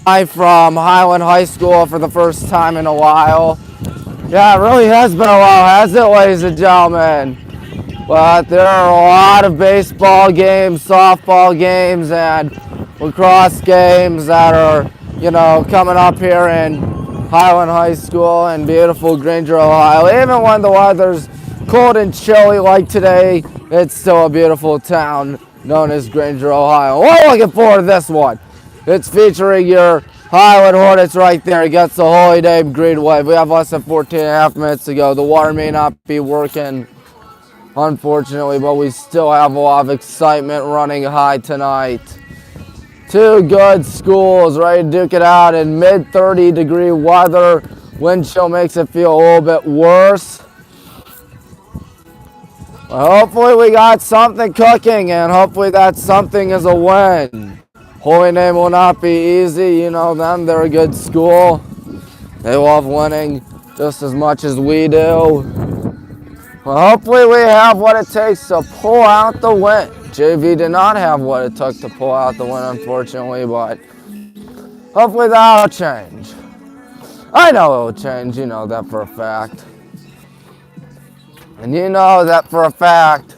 Hi from Highland High School for the first time in a while. Yeah, it really has been a while, has it, ladies and gentlemen? But there are a lot of baseball games, softball games, and lacrosse games that are, coming up here in Highland High School in beautiful Granger, Ohio. Even when the weather's cold and chilly like today, it's still a beautiful town known as Granger, Ohio. We're looking forward to this one. It's featuring your Highland Hornets right there against the Holy Name Green Wave. We have less than 14 and a half minutes to go. The water may not be working, unfortunately, but we still have a lot of excitement running high tonight. Two good schools ready to duke it out in mid 30-degree weather. Wind chill makes it feel a little bit worse. But hopefully we got something cooking, and hopefully that something is a win. Holy Name will not be easy. You know them. They're a good school. They love winning just as much as we do. Well, hopefully we have what it takes to pull out the win. JV did not have what it took to pull out the win, unfortunately, but hopefully that'll change. I know it will change. You know that for a fact. And you know that for a fact.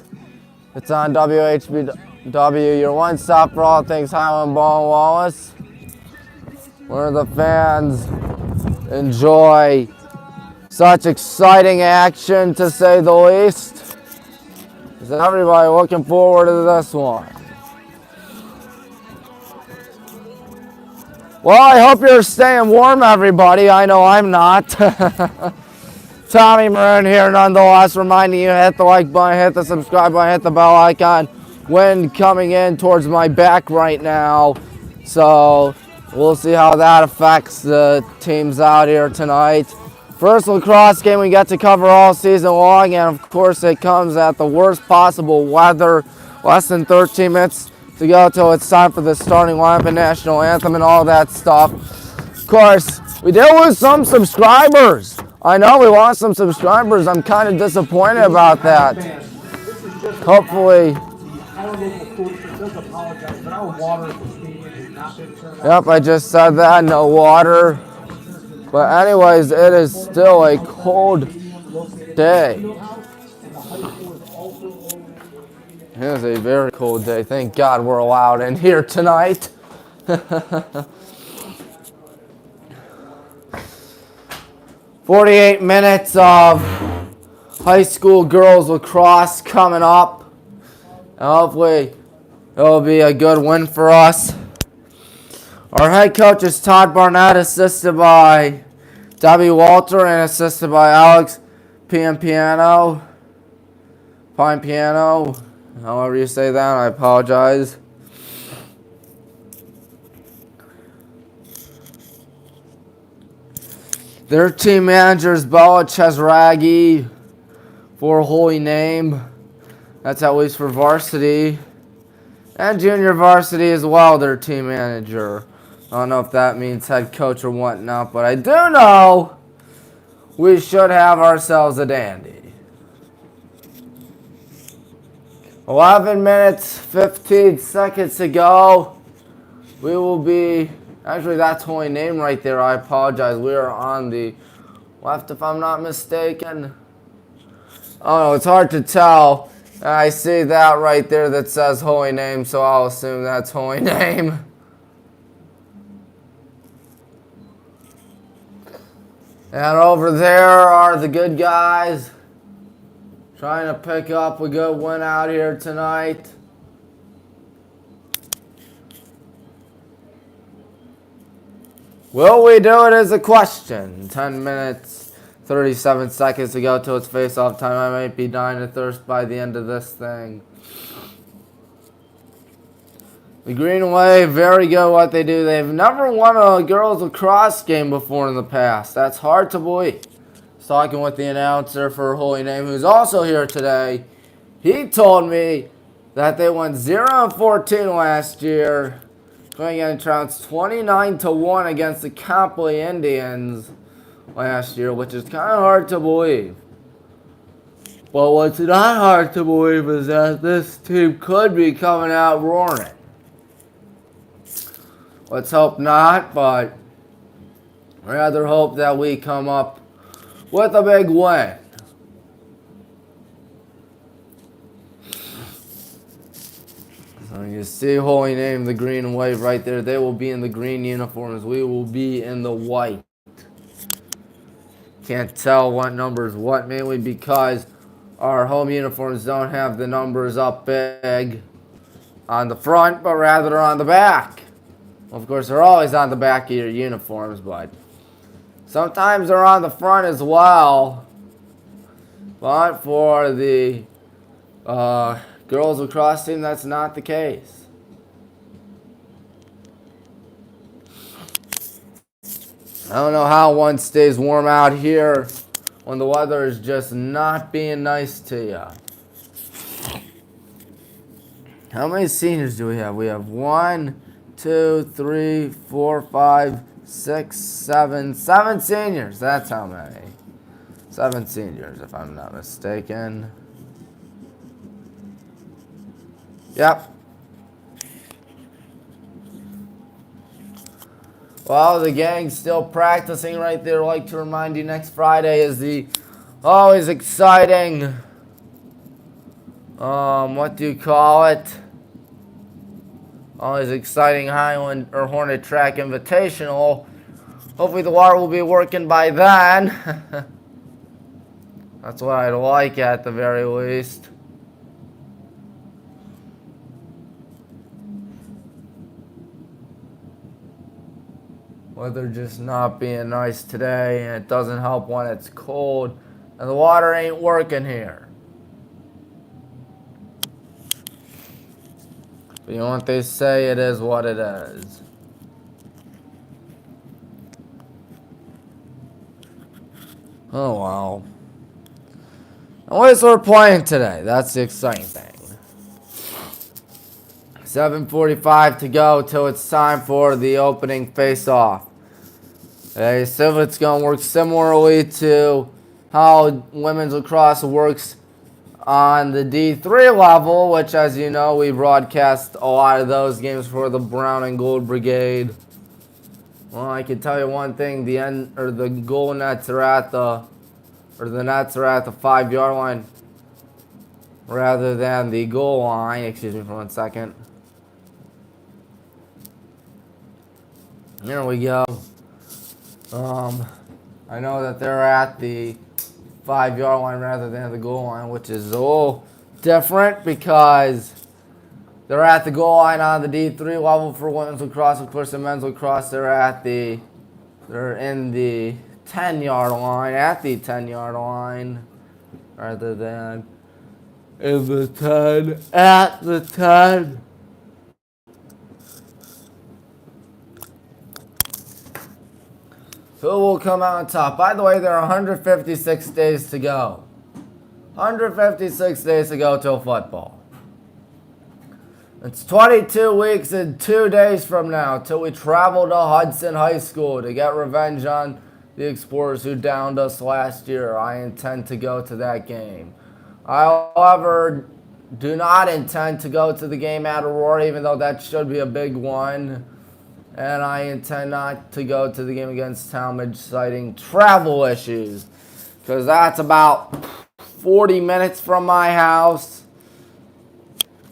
It's on WHBW, your one stop for all things Highland Ball and Wallace, where the fans enjoy such exciting action, to say the least. Is everybody looking forward to this one? Well, I hope you're staying warm, everybody. I know I'm not. Tommy Maroon here, nonetheless, reminding you to hit the like button, hit the subscribe button, hit the bell icon. Wind coming in towards my back right now, so we'll see how that affects the teams out here tonight. First lacrosse game we get to cover all season long, and of course it comes at the worst possible weather. Less than 13 minutes to go till it's time for the starting lineup and national anthem and all that stuff. Of course, we did lose some subscribers. I know we lost some subscribers. I'm kind of disappointed about that. Hopefully. Yep, I just said that. No water. But anyways, it is still a cold day. It is a very cold day. Thank God we're allowed in here tonight. 48 minutes of high school girls lacrosse coming up. And hopefully it'll be a good win for us. Our head coach is Todd Barnett, assisted by Debbie Walter and assisted by Alex Pine Piano, however you say that, I apologize. Their team manager is Bella Chesraghi for Holy Name. That's at least for varsity. And junior varsity as well, their team manager. I don't know if that means head coach or whatnot, but I do know we should have ourselves a dandy. 11 minutes, 15 seconds to go. We will be, actually that's Holy Name right there, I apologize. We are on the left if I'm not mistaken. Oh no, it's hard to tell. I see that right there that says Holy Name, so I'll assume that's Holy Name. And over there are the good guys trying to pick up a good win out here tonight. Will we do it is a question. 10 minutes, 37 seconds to go till it's face-off time. I might be dying of thirst by the end of this thing. The Green Wave, very good what they do. They've never won a girls lacrosse game before in the past. That's hard to believe. I was talking with the announcer for Holy Name, who's also here today. He told me that they went 0-14 last year, going in trounced 29-1 against the Copley Indians last year, which is kind of hard to believe. But what's not hard to believe is that this team could be coming out roaring. Let's hope not, but rather hope that we come up with a big win. So you see Holy Name, the green and white right there. They will be in the green uniforms. We will be in the white. Can't tell what number is what, mainly because our home uniforms don't have the numbers up big on the front, but rather on the back. Of course, they're always on the back of your uniforms, but sometimes they're on the front as well. But for the girls lacrosse team, that's not the case. I don't know how one stays warm out here when the weather is just not being nice to you. How many seniors do we have? We have 1, 2, 3, 4, 5, 6, 7. 7 seniors. That's how many. 7 seniors, if I'm not mistaken. Yep. Well, the gang's still practicing right there. I'd like to remind you, next Friday is the always exciting, what do you call it? Always exciting Highland or Hornet Track Invitational. Hopefully the water will be working by then. That's what I'd like at the very least. Weather just not being nice today, and it doesn't help when it's cold and the water ain't working here. But you know what they say, it is what it is. Oh wow. At least we're playing today. That's the exciting thing. 7:45 to go till it's time for the opening face-off. Okay, so it's going to work similarly to how women's lacrosse works on the D3 level, which, as you know, we broadcast a lot of those games for the Brown and Gold Brigade. Well, I can tell you one thing: the goal nets are at the nets are at the 5-yard line rather than the goal line. Excuse me for 1 second. There we go. I know that they're at the 5-yard line rather than the goal line, which is a little different because they're at the goal line on the D3 level for women's lacrosse. Of course, in men's lacrosse, they're in the 10-yard line, at the 10-yard line, rather than in the 10, at the 10. Who will come out on top? By the way, there are 156 days to go. 156 days to go till football. It's 22 weeks and 2 days from now till we travel to Hudson High School to get revenge on the Explorers who downed us last year. I intend to go to that game. I, however, do not intend to go to the game at Aurora, even though that should be a big one. And I intend not to go to the game against Talmadge, citing travel issues, because that's about 40 minutes from my house.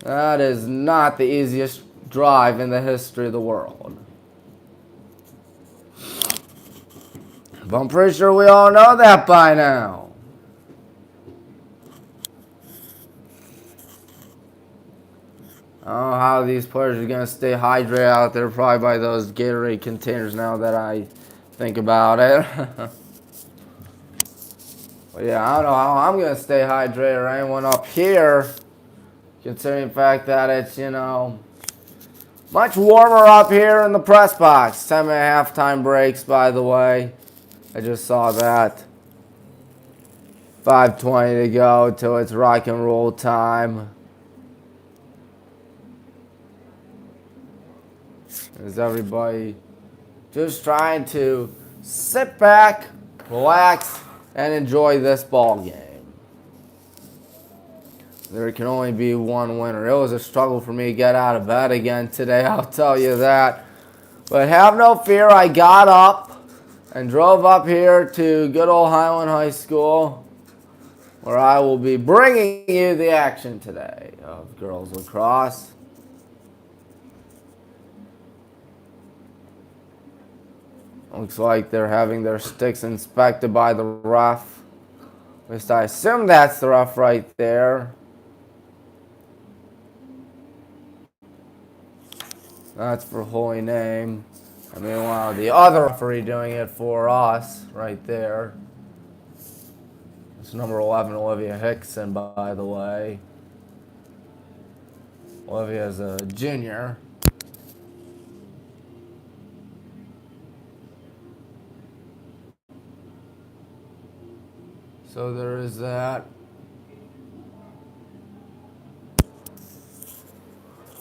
That is not the easiest drive in the history of the world. But I'm pretty sure we all know that by now. I don't know how these players are going to stay hydrated out there, probably by those Gatorade containers now that I think about it. But yeah, I don't know how I'm going to stay hydrated or anyone up here, considering the fact that it's, much warmer up here in the press box. 10-minute halftime breaks, by the way. I just saw that. 5:20 to go till it's rock and roll time. Is everybody just trying to sit back, relax, and enjoy this ball game. There can only be one winner. It was a struggle for me to get out of bed again today, I'll tell you that. But have no fear, I got up and drove up here to good old Highland High School, where I will be bringing you the action today of girls lacrosse. Looks like they're having their sticks inspected by the ref. At least I assume that's the ref right there. That's for Holy Name. And meanwhile, the other referee doing it for us right there. It's number 11, Olivia Hickson, by the way. Olivia is a junior. So there is that.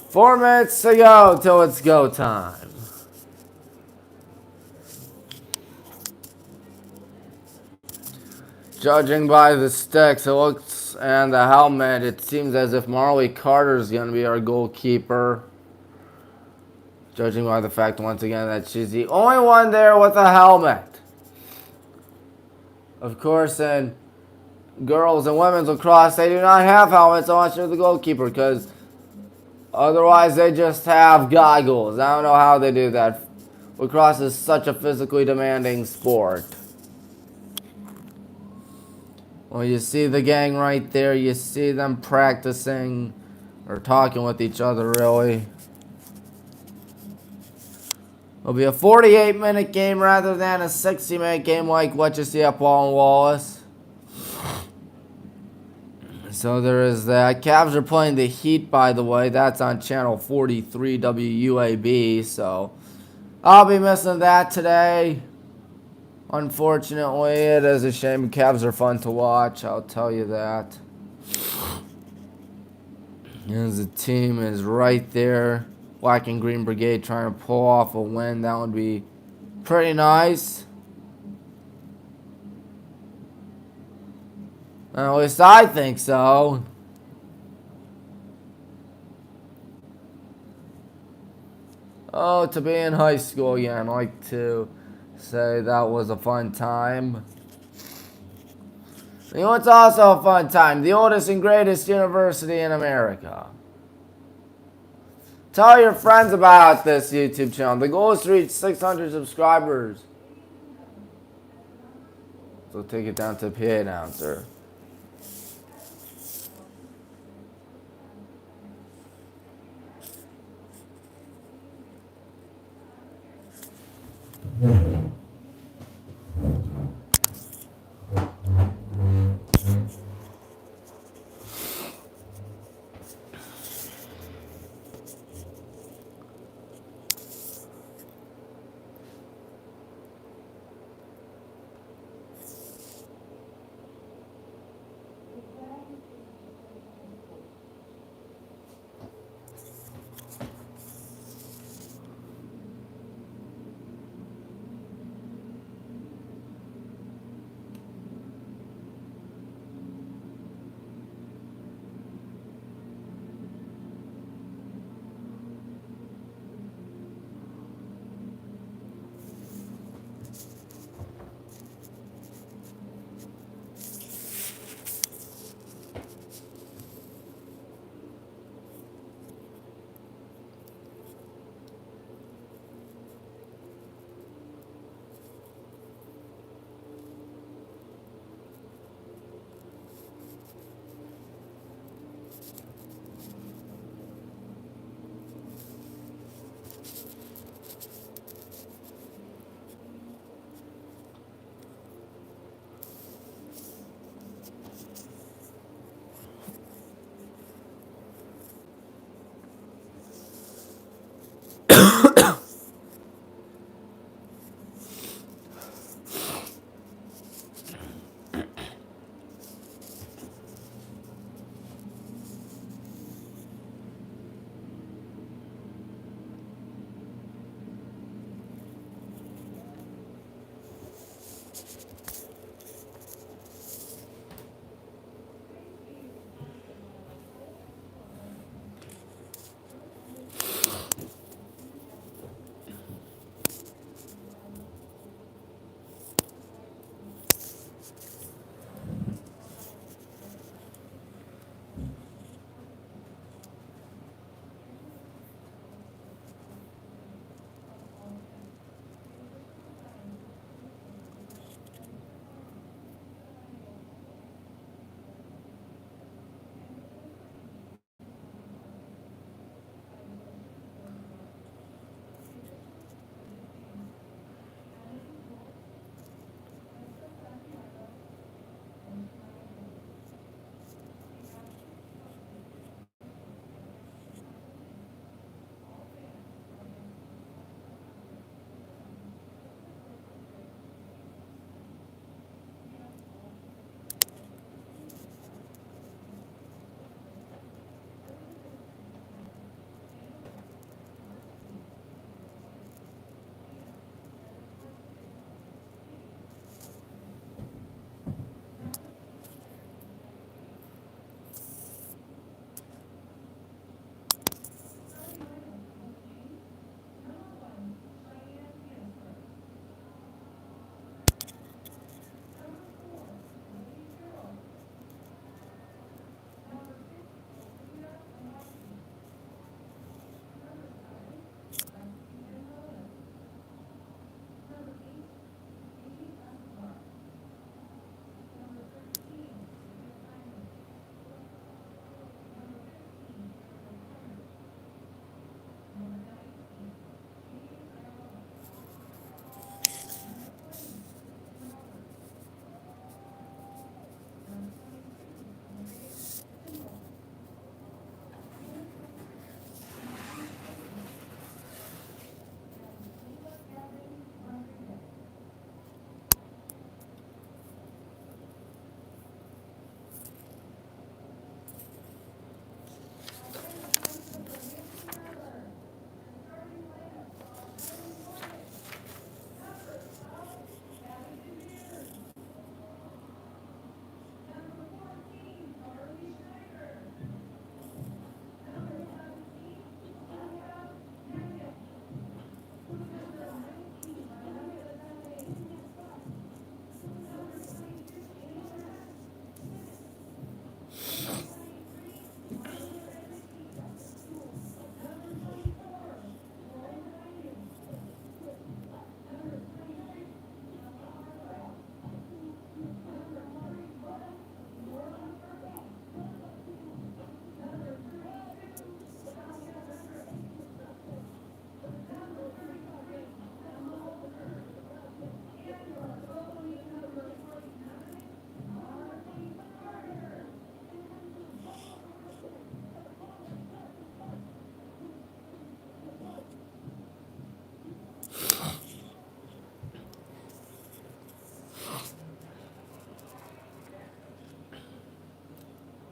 4 minutes to go till it's go time. Judging by the sticks, it looks, and the helmet, it seems as if Marley Carter is going to be our goalkeeper. Judging by the fact, once again, that she's the only one there with a helmet. Of course, in girls and women's lacrosse, they do not have helmets unless you're the goalkeeper, because otherwise they just have goggles. I don't know how they do that. Lacrosse is such a physically demanding sport. Well, you see the gang right there. You see them practicing or talking with each other, really. It'll be a 48-minute game rather than a 60-minute game like what you see at Paul and Wallace. So there is that. Cavs are playing the Heat, by the way. That's on channel 43 WUAB. So I'll be missing that today. Unfortunately, it is a shame. Cavs are fun to watch, I'll tell you that. As the team is right there. Black and Green Brigade trying to pull off a win. That would be pretty nice. At least I think so. Oh, to be in high school again. I'd like to say that was a fun time. You know what's also a fun time? The oldest and greatest university in America. Tell your friends about this YouTube channel. The goal is to reach 600 subscribers. So take it down to the PA announcer.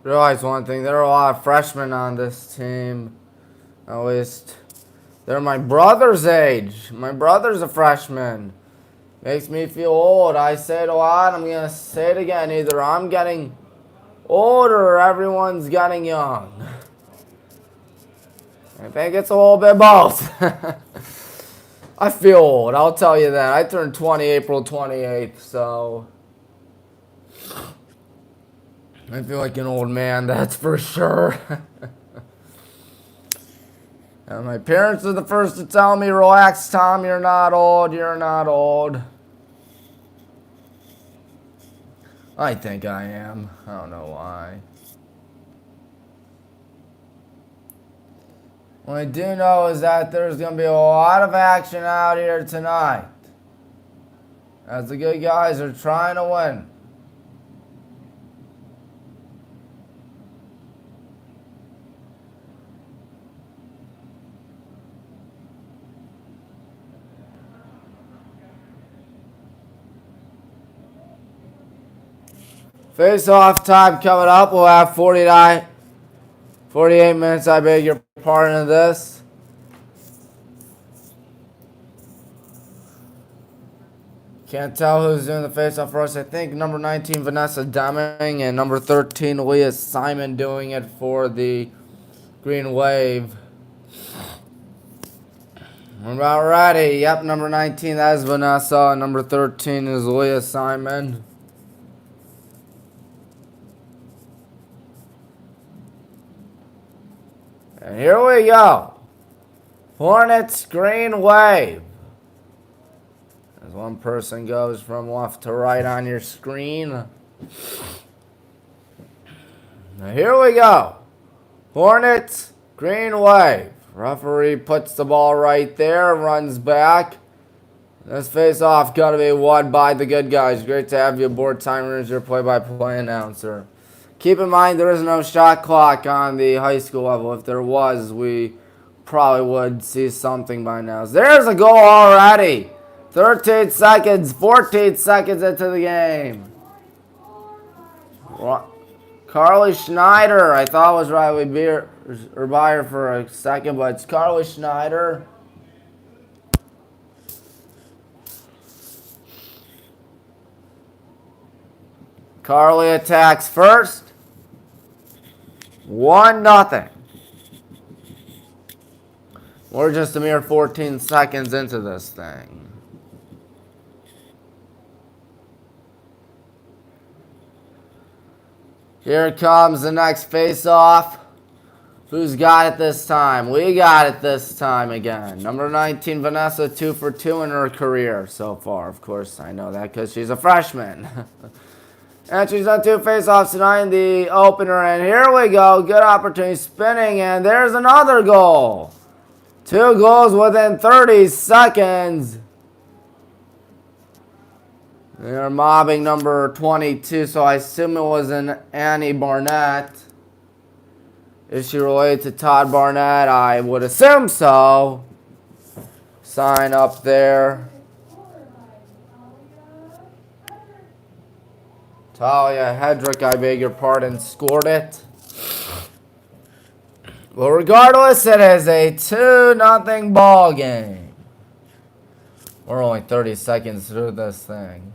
realize one thing. There are a lot of freshmen on this team. At least they're my brother's age. My brother's a freshman. Makes me feel old. I say it a lot. I'm going to say it again. Either I'm getting older or everyone's getting young. I think it's a little bit both. I feel old. I'll tell you that. I turned 20 April 28th, so I feel like an old man, that's for sure. And my parents are the first to tell me, relax, Tom, you're not old, you're not old. I think I am. I don't know why. What I do know is that there's going to be a lot of action out here tonight, as the good guys are trying to win. Face-off time coming up. We'll have 48 minutes, I beg your pardon, of this. Can't tell who's doing the face-off for us. I think number 19, Vanessa Deming, and number 13, Leah Simon doing it for the Green Wave. We're about ready. Yep, number 19, that is Vanessa, and number 13 is Leah Simon. And here we go. Hornets, Green Wave. As one person goes from left to right on your screen. Now here we go. Hornets, Green Wave. Referee puts the ball right there, runs back. This face-off got to be won by the good guys. Great to have you aboard, Timers, your play-by-play announcer. Keep in mind, there is no shot clock on the high school level. If there was, we probably would see something by now. So there's a goal already. 13 seconds, 14 seconds into the game. Carly Schneider, I thought was Riley Beer or Beyer for a second, but it's Carly Schneider. Carly attacks first. 1-0. We're just a mere 14 seconds into this thing. Here comes the next face-off. Who's got it this time? We got it this time again. Number 19, Vanessa, 2 for 2 in her career so far. Of course, I know that because she's a freshman. And she's done 2 face-offs tonight in the opener. And here we go. Good opportunity, spinning, and there's another goal. 2 goals within 30 seconds. They're mobbing number 22, so I assume it was an Annie Barnett. Is she related to Todd Barnett? I would assume so. Sign up there. Talia Hedrick, I beg your pardon, scored it. Well, regardless, it is a 2-0 ball game. We're only 30 seconds through this thing.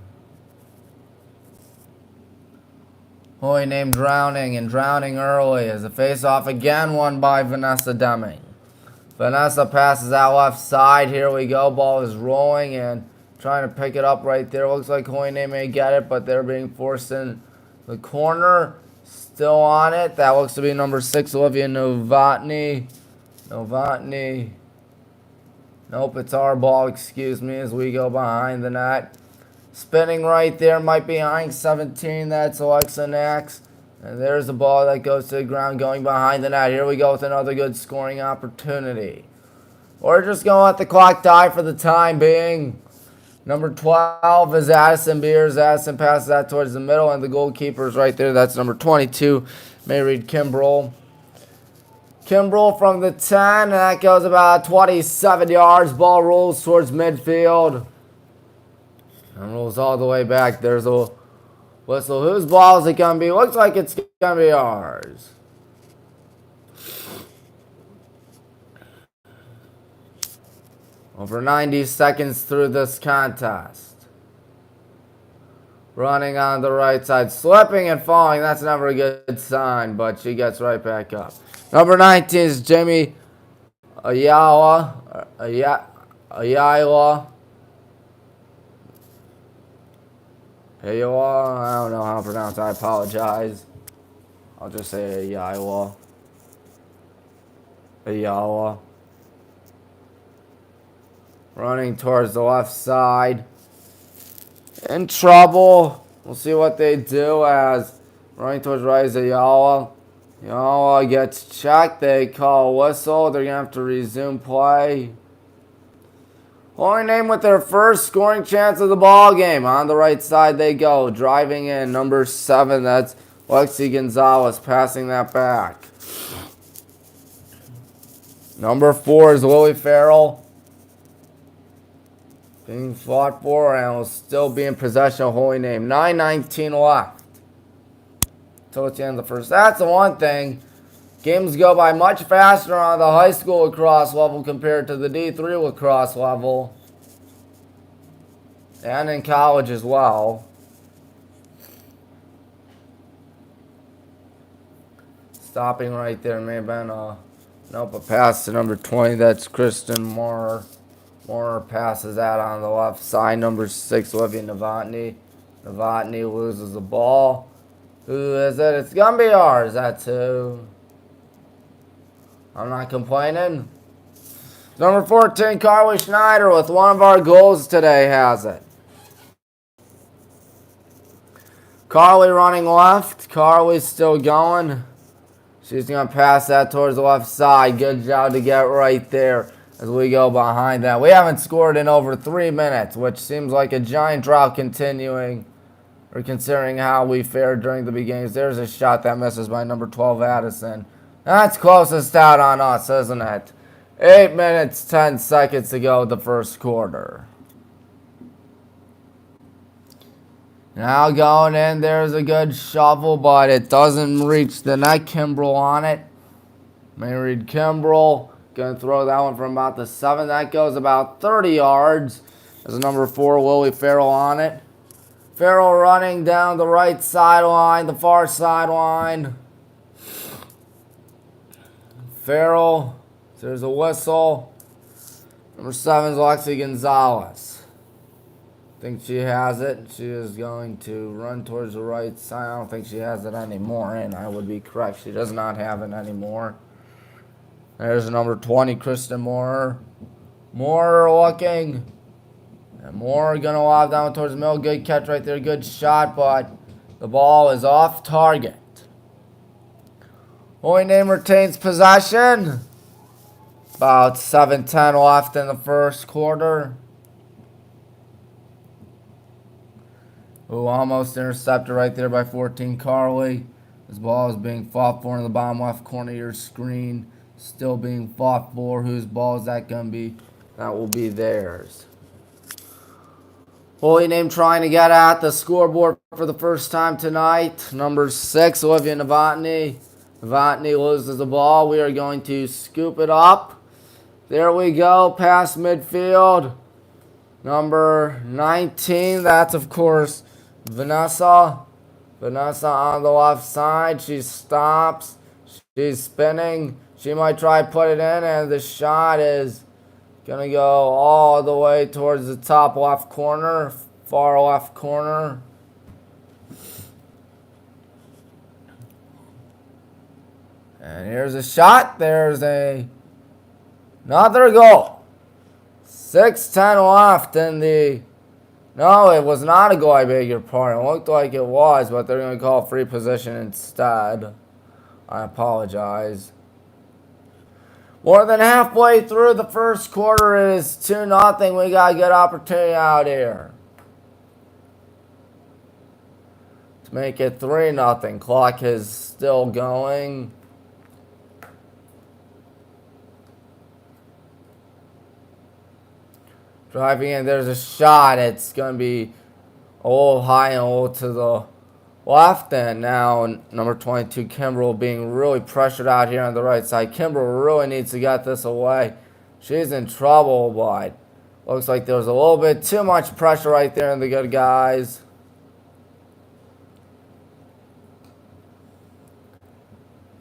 Hoy named Drowning, and Drowning early as a face-off again won by Vanessa Deming. Vanessa passes out left side. Here we go. Ball is rolling and trying to pick it up right there. Looks like Hoyne may get it, but they're being forced in the corner. Still on it. That looks to be number 6, Olivia Novotny. Nope, it's our ball, excuse me, as we go behind the net. Spinning right there, might be eyeing 17. That's Alexa Nax. And there's the ball that goes to the ground going behind the net. Here we go with another good scoring opportunity. We're just going to let the clock die for the time being. Number 12 is Addison Beers. Addison passes that towards the middle, and the goalkeeper's right there. That's number 22, Mayreed Kimbrell. Kimbrell from the 10, and that goes about 27 yards. Ball rolls towards midfield. And rolls all the way back. There's a Whistle. Whose ball is it going to be? Looks like it's going to be ours. Over 90 seconds through this contest. Running on the right side. Slipping and falling. That's never a good sign, but she gets right back up. Number 19 is Jamie Ayala. Ayala. Ayala. I don't know how to pronounce it. I apologize. I'll just say Ayala. Ayala. Running towards the left side. In trouble. We'll see what they do as running towards right is Ayala. Ayala gets checked. They call a whistle. They're going to have to resume play. Holy Name with their first scoring chance of the ball game. On the right side they go. Driving in. Number 7. That's Lexi Gonzalez passing that back. Number 4 is Lily Farrell. Being fought for and will still be in possession of Holy Name. 9:19 left. Till it's the end of the first. That's the one thing. Games go by much faster on the high school lacrosse level compared to the D3 lacrosse level. And in college as well. Stopping right there may have been a pass to number 20. That's Kristen Moore. Moore passes that on the left side. Number 6, Olivia Novotny. Novotny loses the ball. Who is it? It's going to be ours. That's who. I'm not complaining. Number 14, Carly Schneider with one of our goals today has it. Carly running left. Carly's still going. She's going to pass that towards the left side. Good job to get right there as we go behind that. We haven't scored in over 3 minutes, which seems like a giant drought continuing, or considering how we fared during the beginnings. There's a shot that misses by number 12, Addison. That's closest out on us, isn't it? 8 minutes, 10 seconds to go the first quarter. Now going in, there's a good shovel, but it doesn't reach the net. Kimbrell on it. Mayreed Kimbrell. Going to throw that one from about the 7. That goes about 30 yards. There's number 4, Lily Farrell on it. Farrell running down the right sideline, the far sideline. Farrell, there's a whistle. Number 7 is Lexi Gonzalez. I think she has it. She is going to run towards the right side. I don't think she has it anymore, and I would be correct. She does not have it anymore. There's number 20, Kristen Moore. Moore looking. And Moore going to lob down towards the middle. Good catch right there. Good shot, but the ball is off target. Holy Name retains possession. About 7:10 left in the first quarter. Ooh, almost intercepted right there by 14, Carly. This ball is being fought for in the bottom left corner of your screen. Still being fought for. Whose ball is that going to be? That will be theirs. Holy Name trying to get at the scoreboard for the first time tonight. Number 6, Olivia Novotny. Novotny loses the ball. We are going to scoop it up. There we go. Past midfield. Number 19. That's, of course, Vanessa. Vanessa on the left side. She stops. She's spinning. She might try to put it in, and the shot is going to go all the way towards the top left corner, far left corner. And here's a shot. There's another goal. 6:10 left in the... No, it was not a goal, I beg your pardon. It looked like it was, but they're going to call free position instead. I apologize. More than halfway through the first quarter, it is 2-0. We got a good opportunity out here to make it 3-0. Clock is still going. Driving in, there's a shot. It's going to be a little high and a little to the left, and now number 22, Kimbrel, being really pressured out here on the right side. Kimbrel really needs to get this away. She's in trouble, but looks like there's a little bit too much pressure right there in the good guys.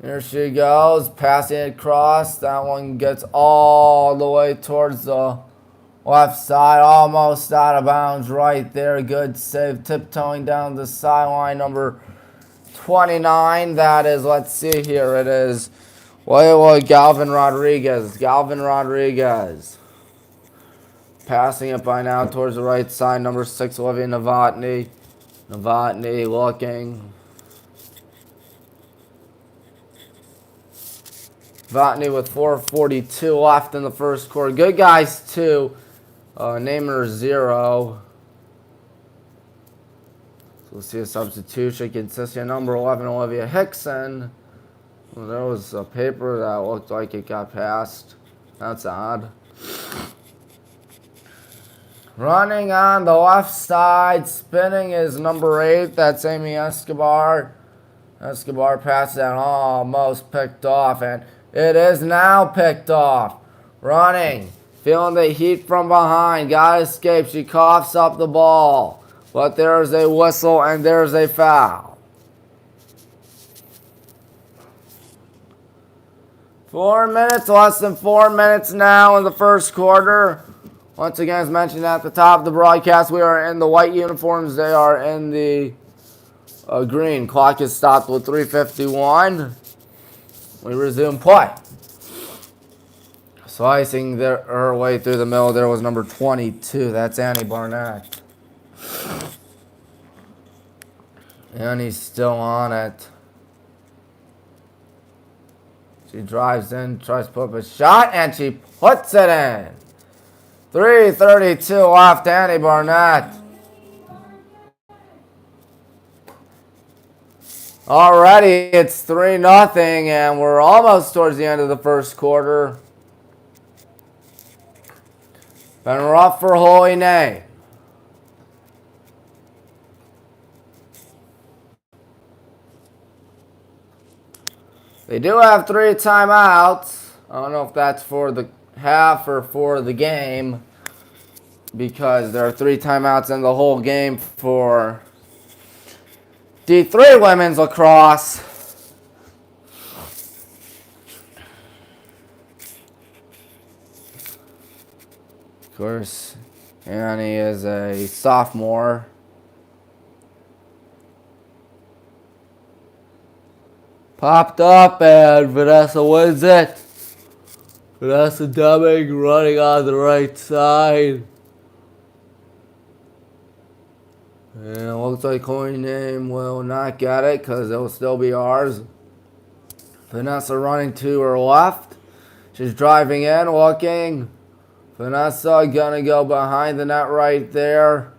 Here she goes, passing it across. That one gets all the way towards the left side, almost out of bounds right there. Good save, tiptoeing down the sideline, number 29. That is, let's see here, it is Galvin Rodriguez. Galvin Rodriguez. Passing it by now towards the right side, number 6, Olivia Novotny. Novotny looking. Novotny with 4:42 left in the first quarter. Good guys, too. Namer 0. So we'll see a substitution consisting of number 11, Olivia Hickson. Well, there was a paper that looked like it got passed. That's odd. Running on the left side, spinning is number 8. That's Amy Escobar. Escobar passes that almost picked off, and it is now picked off. Running. Feeling the heat from behind. Got to escape. She coughs up the ball. But there's a whistle and there's a foul. 4 minutes, less than 4 minutes now in the first quarter. Once again, as mentioned at the top of the broadcast, we are in the white uniforms. They are in the green. Clock is stopped with 3:51. We resume play. Slicing her way through the middle, there was number 22. That's Annie Barnett. Annie's still on it. She drives in, tries to put up a shot, and she puts it in. 3:32 left, Annie Barnett. Already, it's 3-0, and we're almost towards the end of the first quarter. Been rough for Holy Name. They do have 3 timeouts. I don't know if that's for the half or for the game, because there are 3 timeouts in the whole game for D3 women's lacrosse. Of course, Annie is a sophomore. Popped up and Vanessa wins it. Vanessa Deming running on the right side. And it looks like Holy Name will not get it because it will still be ours. Vanessa running to her left. She's driving in, looking. Vanessa gonna go behind the net right there.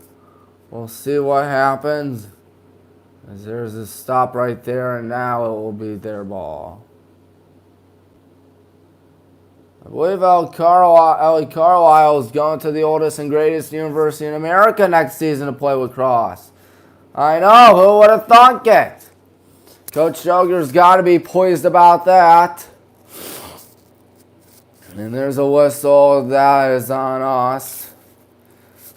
We'll see what happens. As there's a stop right there, and now it will be their ball. I believe Ellie Carlisle is going to the oldest and greatest university in America next season to play lacrosse. I know, who would have thunk it? Coach Joger's got to be pleased about that. And there's a whistle that is on us.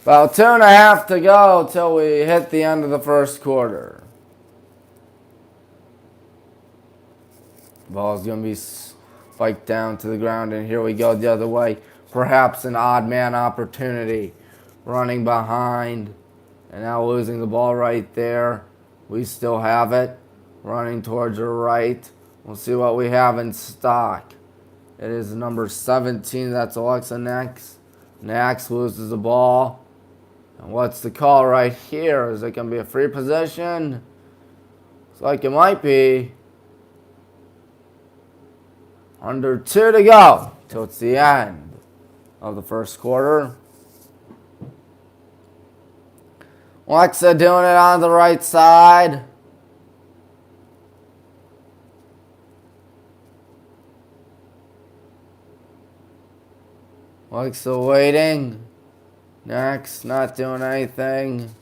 About 2.5 to go till we hit the end of the first quarter. Ball's going to be spiked down to the ground, and here we go the other way. Perhaps an odd man opportunity. Running behind, and now losing the ball right there. We still have it. Running towards her right. We'll see what we have in stock. It is number 17. That's Alexa Nax. Nax loses the ball. And what's the call right here? Is it going to be a free position? Looks like it might be. Under 2 to go till it's the end of the first quarter. Alexa doing it on the right side. Alexa waiting. Next, not doing anything.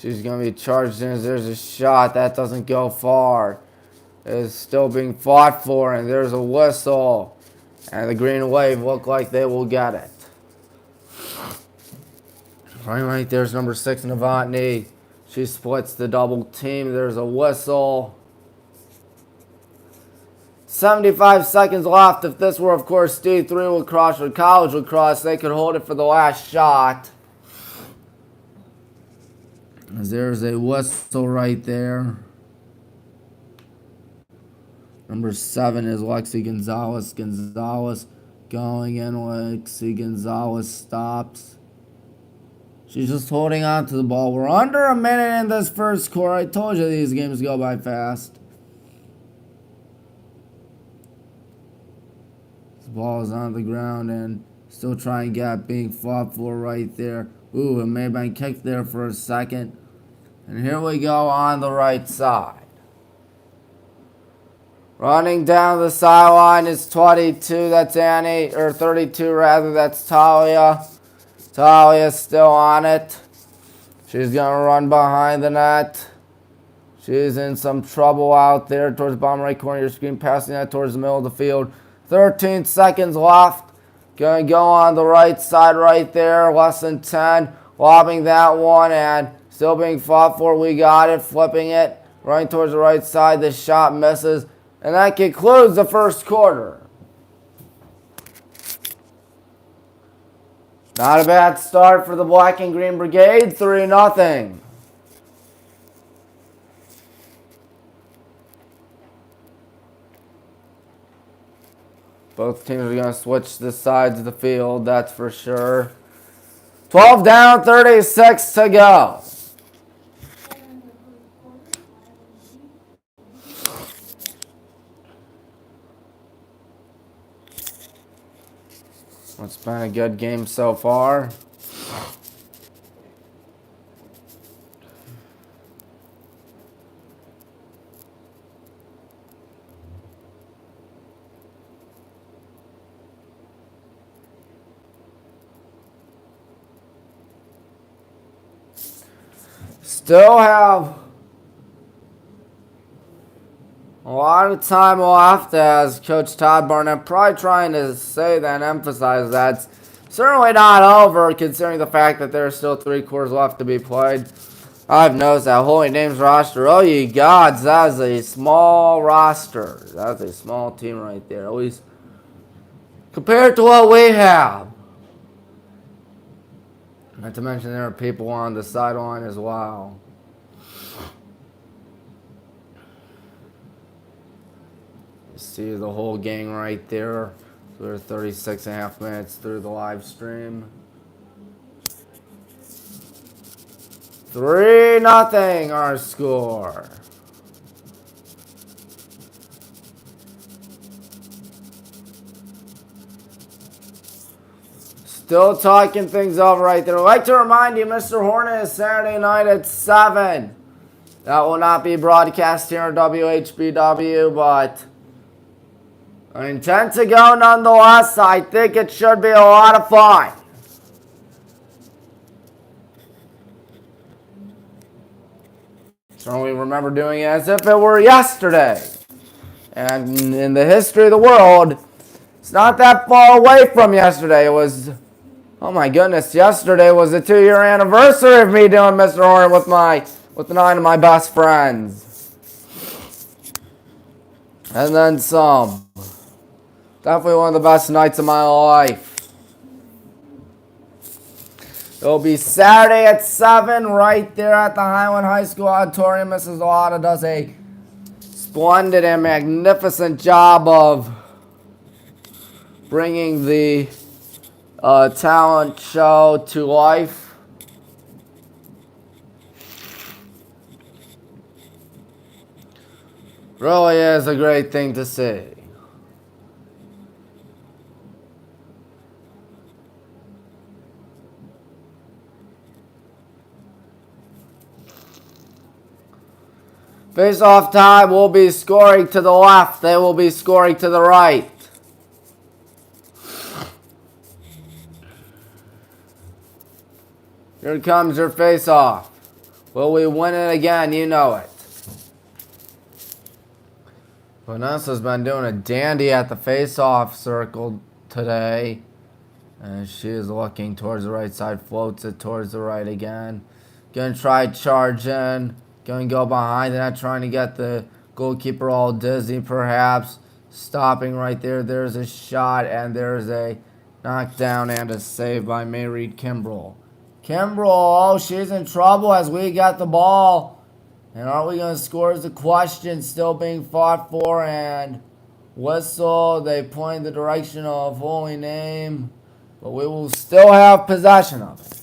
She's going to be charged in as there's a shot. That doesn't go far. It's still being fought for, and there's a whistle. And the Green Wave look like they will get it. Right there's number 6, Novotny. She splits the double team. There's a whistle. 75 seconds left. If this were, of course, D3 lacrosse or college lacrosse, they could hold it for the last shot. As there's a whistle right there. Number 7 is Lexi Gonzalez. Gonzalez going in. Lexi Gonzalez stops. She's just holding on to the ball. We're under a minute in this first quarter. I told you these games go by fast. This ball is on the ground and still trying to get being fought for right there. Ooh, it may have been kicked there for a second. And here we go on the right side. Running down the sideline is 22. That's Annie, or 32 rather. That's Talia. Talia's still on it. She's going to run behind the net. She's in some trouble out there towards the bottom right corner of your screen, passing that towards the middle of the field. 13 seconds left. Going to go on the right side right there. Less than 10. Lobbing that one and still being fought for. We got it. Flipping it. Running towards the right side. The shot misses. And that concludes the first quarter. Not a bad start for the Black and Green Brigade. 3-0. Both teams are going to switch the sides of the field, that's for sure. 12 down, 36 to go. It's been a good game so far. Still have a lot of time left, as Coach Todd Barnett probably trying to say that and emphasize that. It's certainly not over, considering the fact that there's still 3 quarters left to be played. I've noticed that Holy Names roster, oh ye gods, that is a small roster. That's a small team right there, at least compared to what we have. Not to mention there are people on the sideline as well. You see the whole gang right there. So we're 36.5 minutes through the live stream. 3-0 our score. Still talking things over right there. I'd like to remind you, Mr. Hornet is Saturday night at 7. That will not be broadcast here on WHBW, but I intend to go nonetheless. I think it should be a lot of fun. Certainly remember doing it as if it were yesterday. And in the history of the world, it's not that far away from yesterday. It was... oh my goodness, yesterday was the 2-year anniversary of me doing Mr. Hornet with 9 of my best friends. And then some. Definitely one of the best nights of my life. It'll be Saturday at 7 right there at the Highland High School Auditorium. Mrs. Lotta does a splendid and magnificent job of bringing the talent show to life. Really is a great thing to see. Face-off time will be scoring to the left. They will be scoring to the right. Here comes your face-off. Will we win it again? You know it. Vanessa's been doing a dandy at the face-off circle today. And she is looking towards the right side, floats it towards the right again. Gonna try charging. Gonna go behind that, trying to get the goalkeeper all dizzy perhaps. Stopping right there. There's a shot, and there's a knockdown and a save by Mayreed Kimbrell. Kimbrell, oh, she's in trouble as we got the ball. And are we going to score is the question still being fought for. And whistle, they point the direction of holy name. But we will still have possession of it.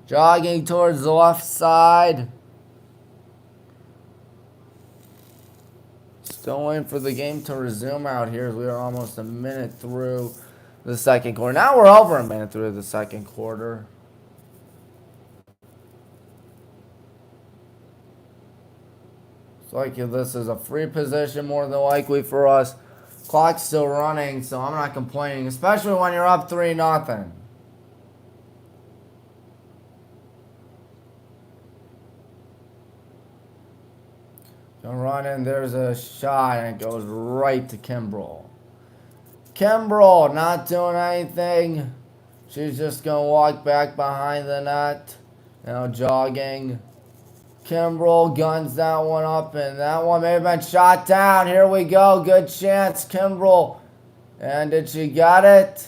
Jogging towards the left side. Still waiting for the game to resume out here as we are almost a minute through the second quarter. Now we're over a minute through the second quarter. It's like this is a free position more than likely for us. Clock's still running, so I'm not complaining, especially when you're up 3-0. Gonna run in, there's a shot, and it goes right to Kimbrell. Kimbrell not doing anything. She's just gonna walk back behind the net. Now jogging. Kimbrell guns that one up, and that one may have been shot down. Here we go. Good chance, Kimbrell. And did she get it?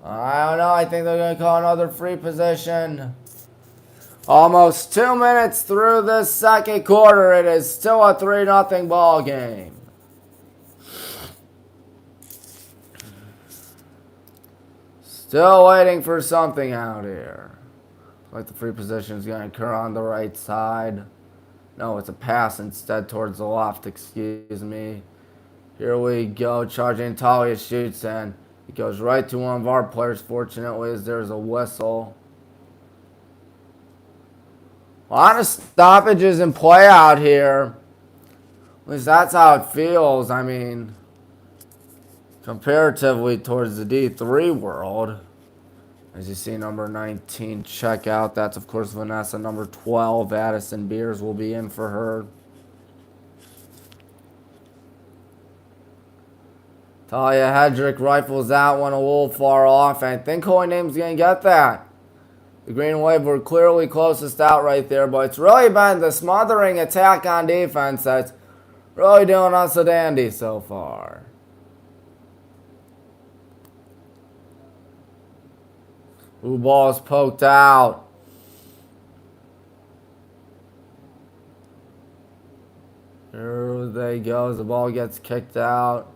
I don't know. I think they're going to call another free position. Almost 2 minutes through this second quarter. It is still a 3-0 ball game. Still waiting for something out here. Like the free position is going to occur on the right side. No, it's a pass instead towards the left, excuse me. Here we go, charging. Talia shoots, and it goes right to one of our players, fortunately, as there's a whistle. A lot of stoppages in play out here. At least that's how it feels. I mean, comparatively towards the D3 world. As you see, number 19 check out. That's, of course, Vanessa. Number 12, Addison Beers, will be in for her. Talia Hedrick rifles that one a little far off. And I think Holy Name's going to get that. The Green Wave were clearly closest out right there. But it's really been the smothering attack on defense that's really doing us a dandy so far. Ooh, ball's poked out. Here they go as the ball gets kicked out.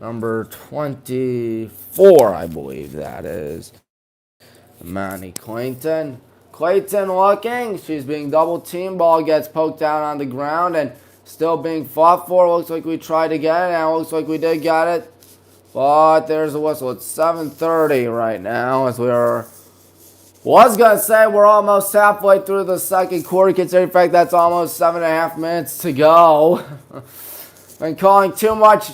Number 24, I believe that is. Manny Clayton. Clayton looking. She's being double teamed. Ball gets poked out on the ground and still being fought for. Looks like we tried to get it, and it looks like we did get it. But there's a whistle. It's 7:30 right now as was going to say we're almost halfway through the second quarter, considering the fact that's almost 7.5 minutes to go. Been calling too much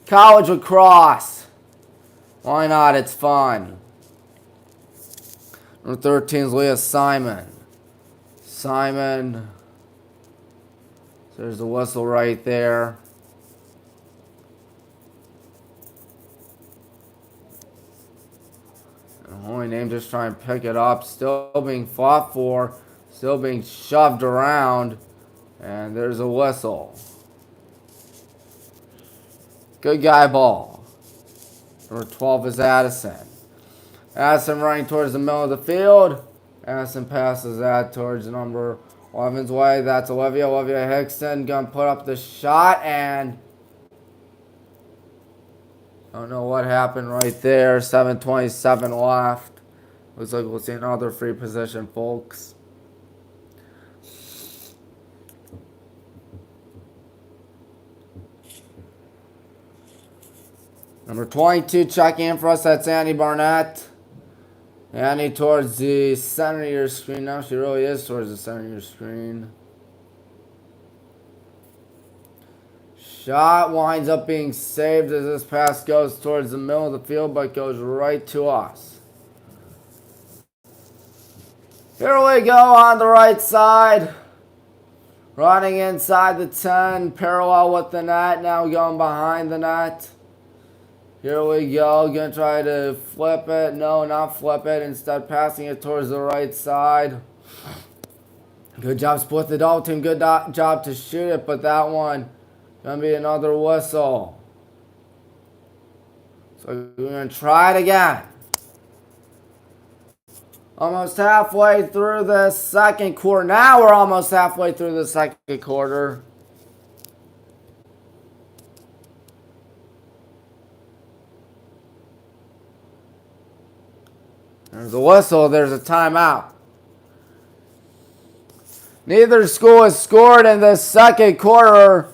college lacrosse. Why not? It's fun. Number 13 is Leah Simon. Simon. There's the whistle right there. Holy Name just trying to pick it up. Still being fought for. Still being shoved around. And there's a whistle. Good guy ball. Number 12 is Addison. Addison running towards the middle of the field. Addison passes that towards number 11's way. That's Olivia. Olivia Hickson going to put up the shot, and I don't know what happened right there. 7:27 left. Looks like we'll see another free position, folks. Number 22 checking in for us. That's Annie Barnett. Annie towards the center of your screen now. She really is towards the center of your screen. Shot winds up being saved as this pass goes towards the middle of the field, but goes right to us. Here we go on the right side. Running inside the 10, parallel with the net, now going behind the net. Here we go, gonna try to flip it. No, not flip it, instead passing it towards the right side. Good job split the double team, good job to shoot it, but that one gonna be another whistle. So we're gonna try it again. Almost halfway through the second quarter. Now we're almost halfway through the second quarter. There's a whistle. There's a timeout. Neither school has scored in the second quarter.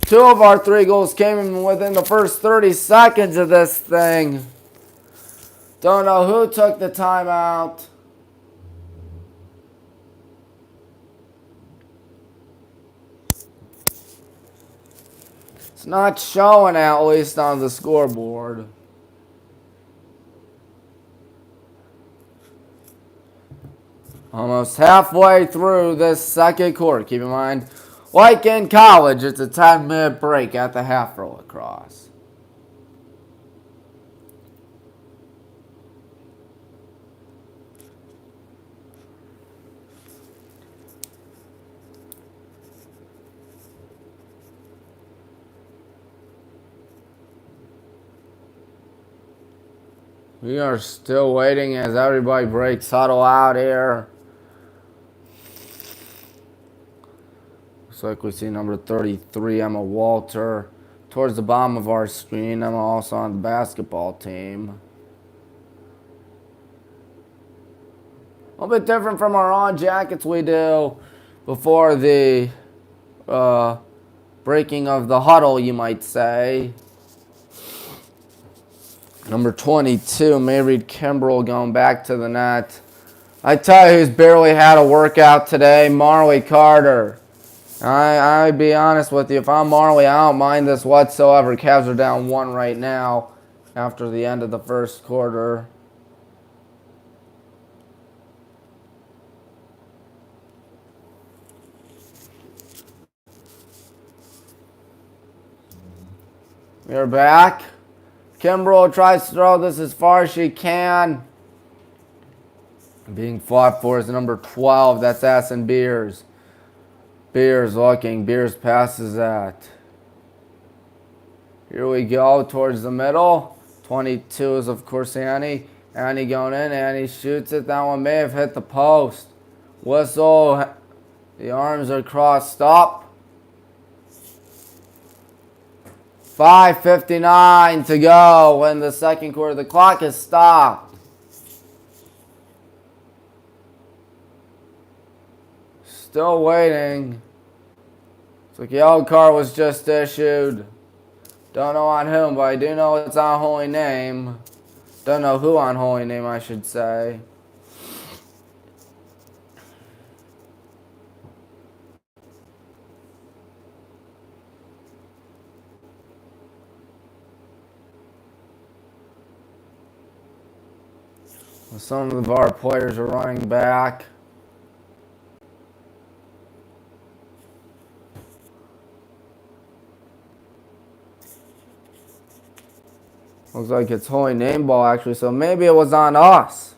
2 of our 3 goals came in within the first 30 seconds of this thing. Don't know who took the timeout. It's not showing at least on the scoreboard. Almost halfway through this second quarter. Keep in mind, like in college, it's a 10-minute break at the half for lacrosse. We are still waiting as everybody breaks huddle out here. Looks like we see number 33, Emma Walter, towards the bottom of our screen. Emma also on the basketball team. A little bit different from our on jackets we do before the breaking of the huddle, you might say. Number 22, Mayreed Kimbrell going back to the net. I tell you who's barely had a workout today, Marley Carter. I'd be honest with you, if I'm Marley, I don't mind this whatsoever. Cavs are down 1 right now after the end of the first quarter. We're back. Kimbrell tries to throw this as far as she can. Being fought for is number 12. That's Assen Beers. Beers looking. Beers passes that. Here we go towards the middle. 22 is, of course, Annie. Annie going in. Annie shoots it. That one may have hit the post. Whistle. The arms are crossed up. 5:59 to go in the second quarter. The clock is stopped. Still waiting. Looks like a yellow card was just issued. Don't know on whom, but I do know it's on Holy Name. Don't know who on Holy Name, I should say. Some of our players are running back. Looks like it's Holy Name ball, actually, so maybe it was on us.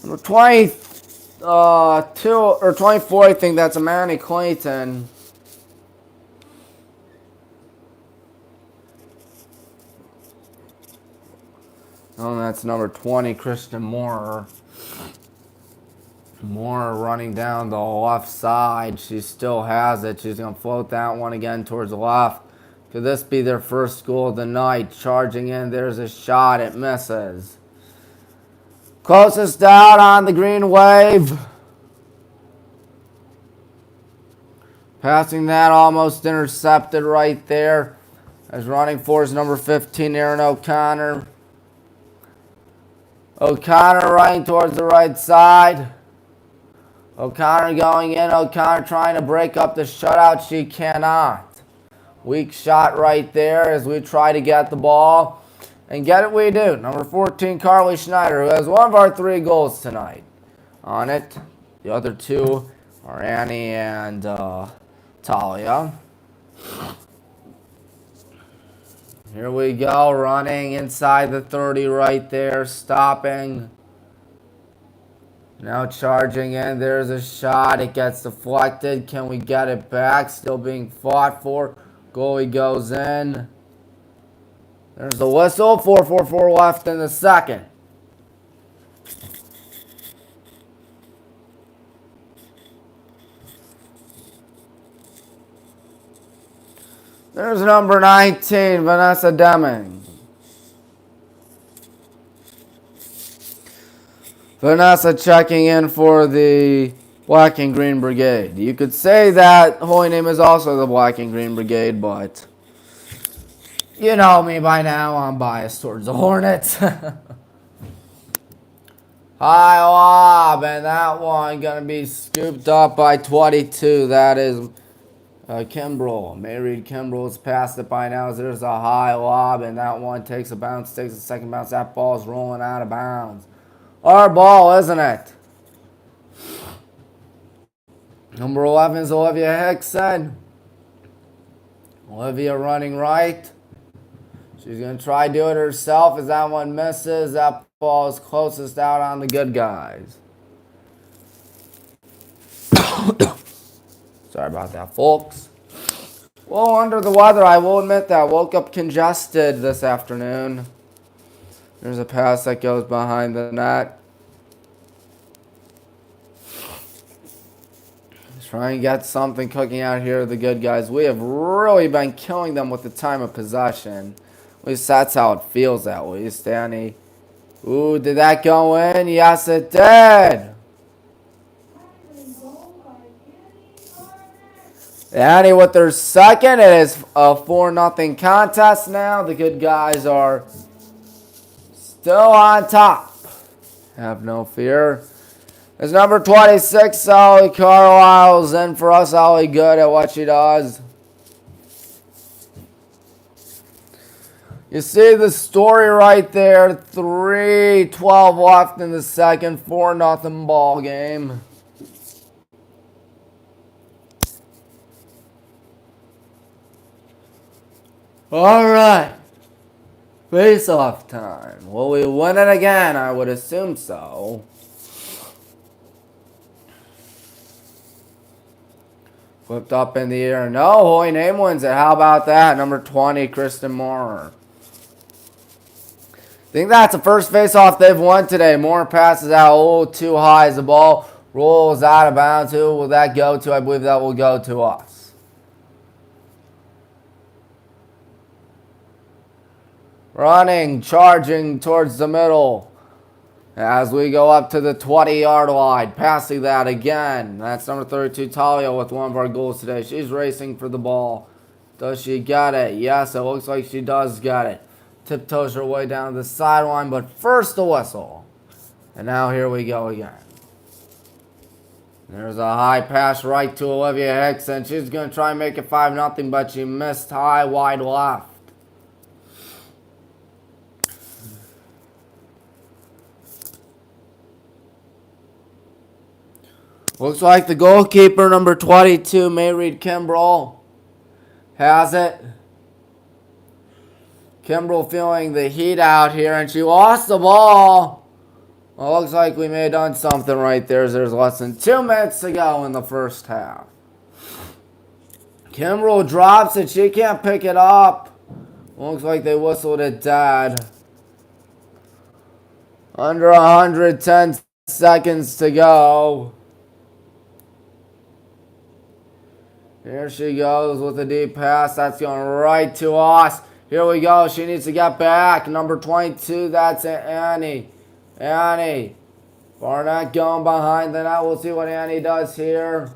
Number 22 or 24, I think that's Amanda Clayton. Oh, that's number 20, Kristen Moore. Moore running down the left side. She still has it. She's going to float that one again towards the left. Could this be their first goal of the night? Charging in. There's a shot. It misses. Closest out on the green wave. Passing that almost intercepted right there. As running for is number 15, Aaron O'Connor. O'Connor running towards the right side. O'Connor going in. O'Connor trying to break up the shutout. She cannot. Weak shot right there as we try to get the ball. And get it we do. Number 14, Carly Schneider, who has one of our 3 goals tonight on it. The other 2 are Annie and Talia. Here we go, running inside the 30 right there, stopping. Now charging in, there's a shot, it gets deflected. Can we get it back? Still being fought for. Goalie goes in. There's the whistle, 4:44 left in the second. There's number 19, Vanessa Deming. Vanessa checking in for the Black and Green Brigade. You could say that holy name is also the Black and Green Brigade, but you know me by now, I'm biased towards the Hornets. High lob, and that one going to be scooped up by 22. That is Kimbrell. Mayreed Kimbrell's passed it by now. There's a high lob, and that one takes a bounce, takes a second bounce. That ball's rolling out of bounds. Our ball, isn't it? Number 11 is Olivia Hickson. Olivia running right. She's going to try to do it herself as that one misses. That ball is closest out on the good guys. Sorry about that, folks. Well, under the weather, I will admit that. Woke up congested this afternoon. There's a pass that goes behind the net. Try and get something cooking out here, the good guys. We have really been killing them with the time of possession. At least that's how it feels at least, Danny. Ooh, did that go in? Yes, it did. Annie with their second. It is a 4-0 contest now. The good guys are still on top. Have no fear. It's number 26, Sally Carlisle's in for us. Sally good at what she does. You see the story right there. 3:12 left in the second. 4-0 ball game. All right. Face-off time. Will we win it again? I would assume so. Flipped up in the air. No, holy name wins it. How about that? Number 20, Kristen Moore. I think that's the first face-off they've won today. Moore passes out a little too high as the ball rolls out of bounds. Who will that go to? I believe that will go to us. Running, charging towards the middle. As we go up to the 20-yard line, passing that again. That's number 32, Talia, with one of our goals today. She's racing for the ball. Does she get it? Yes, it looks like she does get it. Tiptoes her way down the sideline, but first the whistle. And now here we go again. There's a high pass right to Olivia Hickson. She's going to try and make it 5-0, but she missed high, wide left. Looks like the goalkeeper, number 22, Mayreed Kimbrell, has it. Kimbrell feeling the heat out here, and she lost the ball. Well, looks like we may have done something right there. There's less than 2 minutes to go in the first half. Kimbrell drops it. She can't pick it up. Looks like they whistled it dead. Under 110 seconds to go. Here she goes with a deep pass. That's going right to us. Here we go. She needs to get back. Number 22, that's Annie. Annie. Barnett going behind the net. We'll see what Annie does here.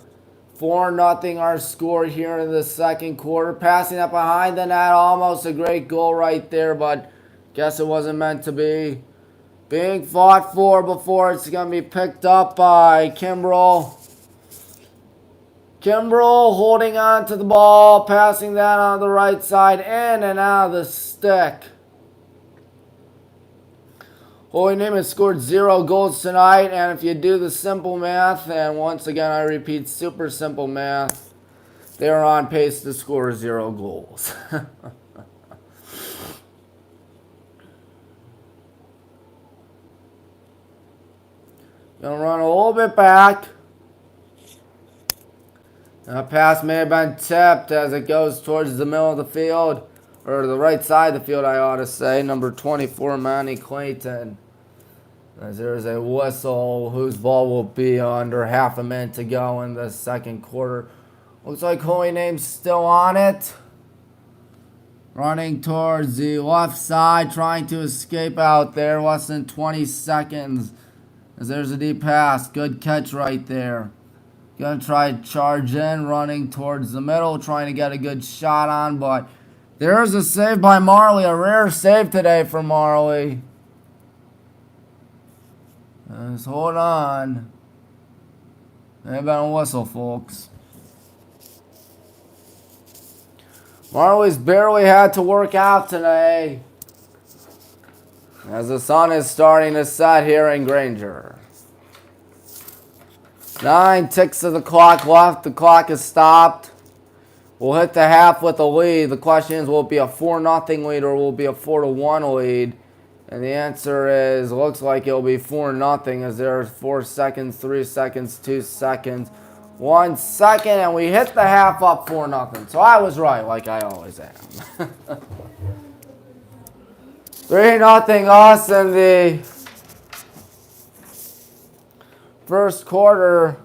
4-0 our score here in the second quarter. Passing up behind the net, almost a great goal right there, but guess it wasn't meant to be. Being fought for before it's going to be picked up by Kimbrell. Kimbrell holding on to the ball, passing that on the right side, in and out of the stick. Holy Name has scored 0 goals tonight, and if you do the simple math, and once again I repeat, super simple math, they are on pace to score 0 goals. Gonna run a little bit back. That pass may have been tipped as it goes towards the middle of the field, or the right side of the field, I ought to say. Number 24, Manny Clayton. As there's a whistle, whose ball will be under half a minute to go in the second quarter. Looks like Holy Name's still on it. Running towards the left side, trying to escape out there. Less than 20 seconds. As there's a deep pass. Good catch right there. Gonna try to charge in, running towards the middle, trying to get a good shot on, but there's a save by Marley. A rare save today for Marley. Just hold on. Maybe a whistle, folks. Marley's barely had to work out today, as the sun is starting to set here in Granger. 9 ticks of the clock left. The clock is stopped. We'll hit the half with a lead. The question is, will it be a 4-0 lead or will it be a 4-1 lead? And the answer is, looks like it'll be 4-0, as there are 4 seconds, 3 seconds, 2 seconds, 1 second, and we hit the half up 4-0. So I was right, like I always am. 3-0 us in the first quarter,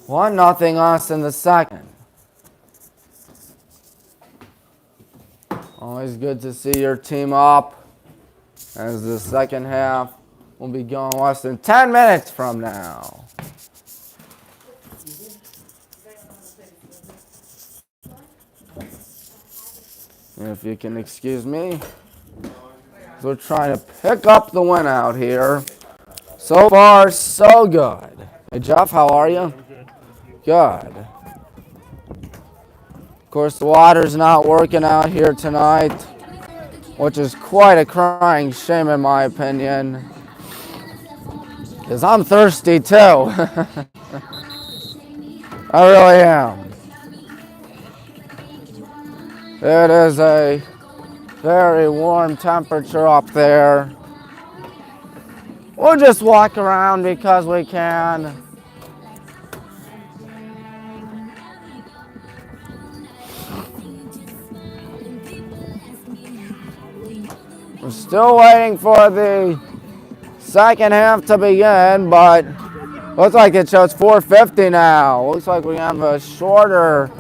1-0 us in the second. Always good to see your team up, as the second half will be going less than 10 minutes from now. If you can excuse me. So we're trying to pick up the win out here. So far, so good. Hey, Jeff, how are you? Good. Of course, the water's not working out here tonight, which is quite a crying shame in my opinion, because I'm thirsty too. I really am. It is a very warm temperature up there. We'll just walk around because we can. We're still waiting for the second half to begin, but looks like it shows 4:50 now. Looks like we have a shorter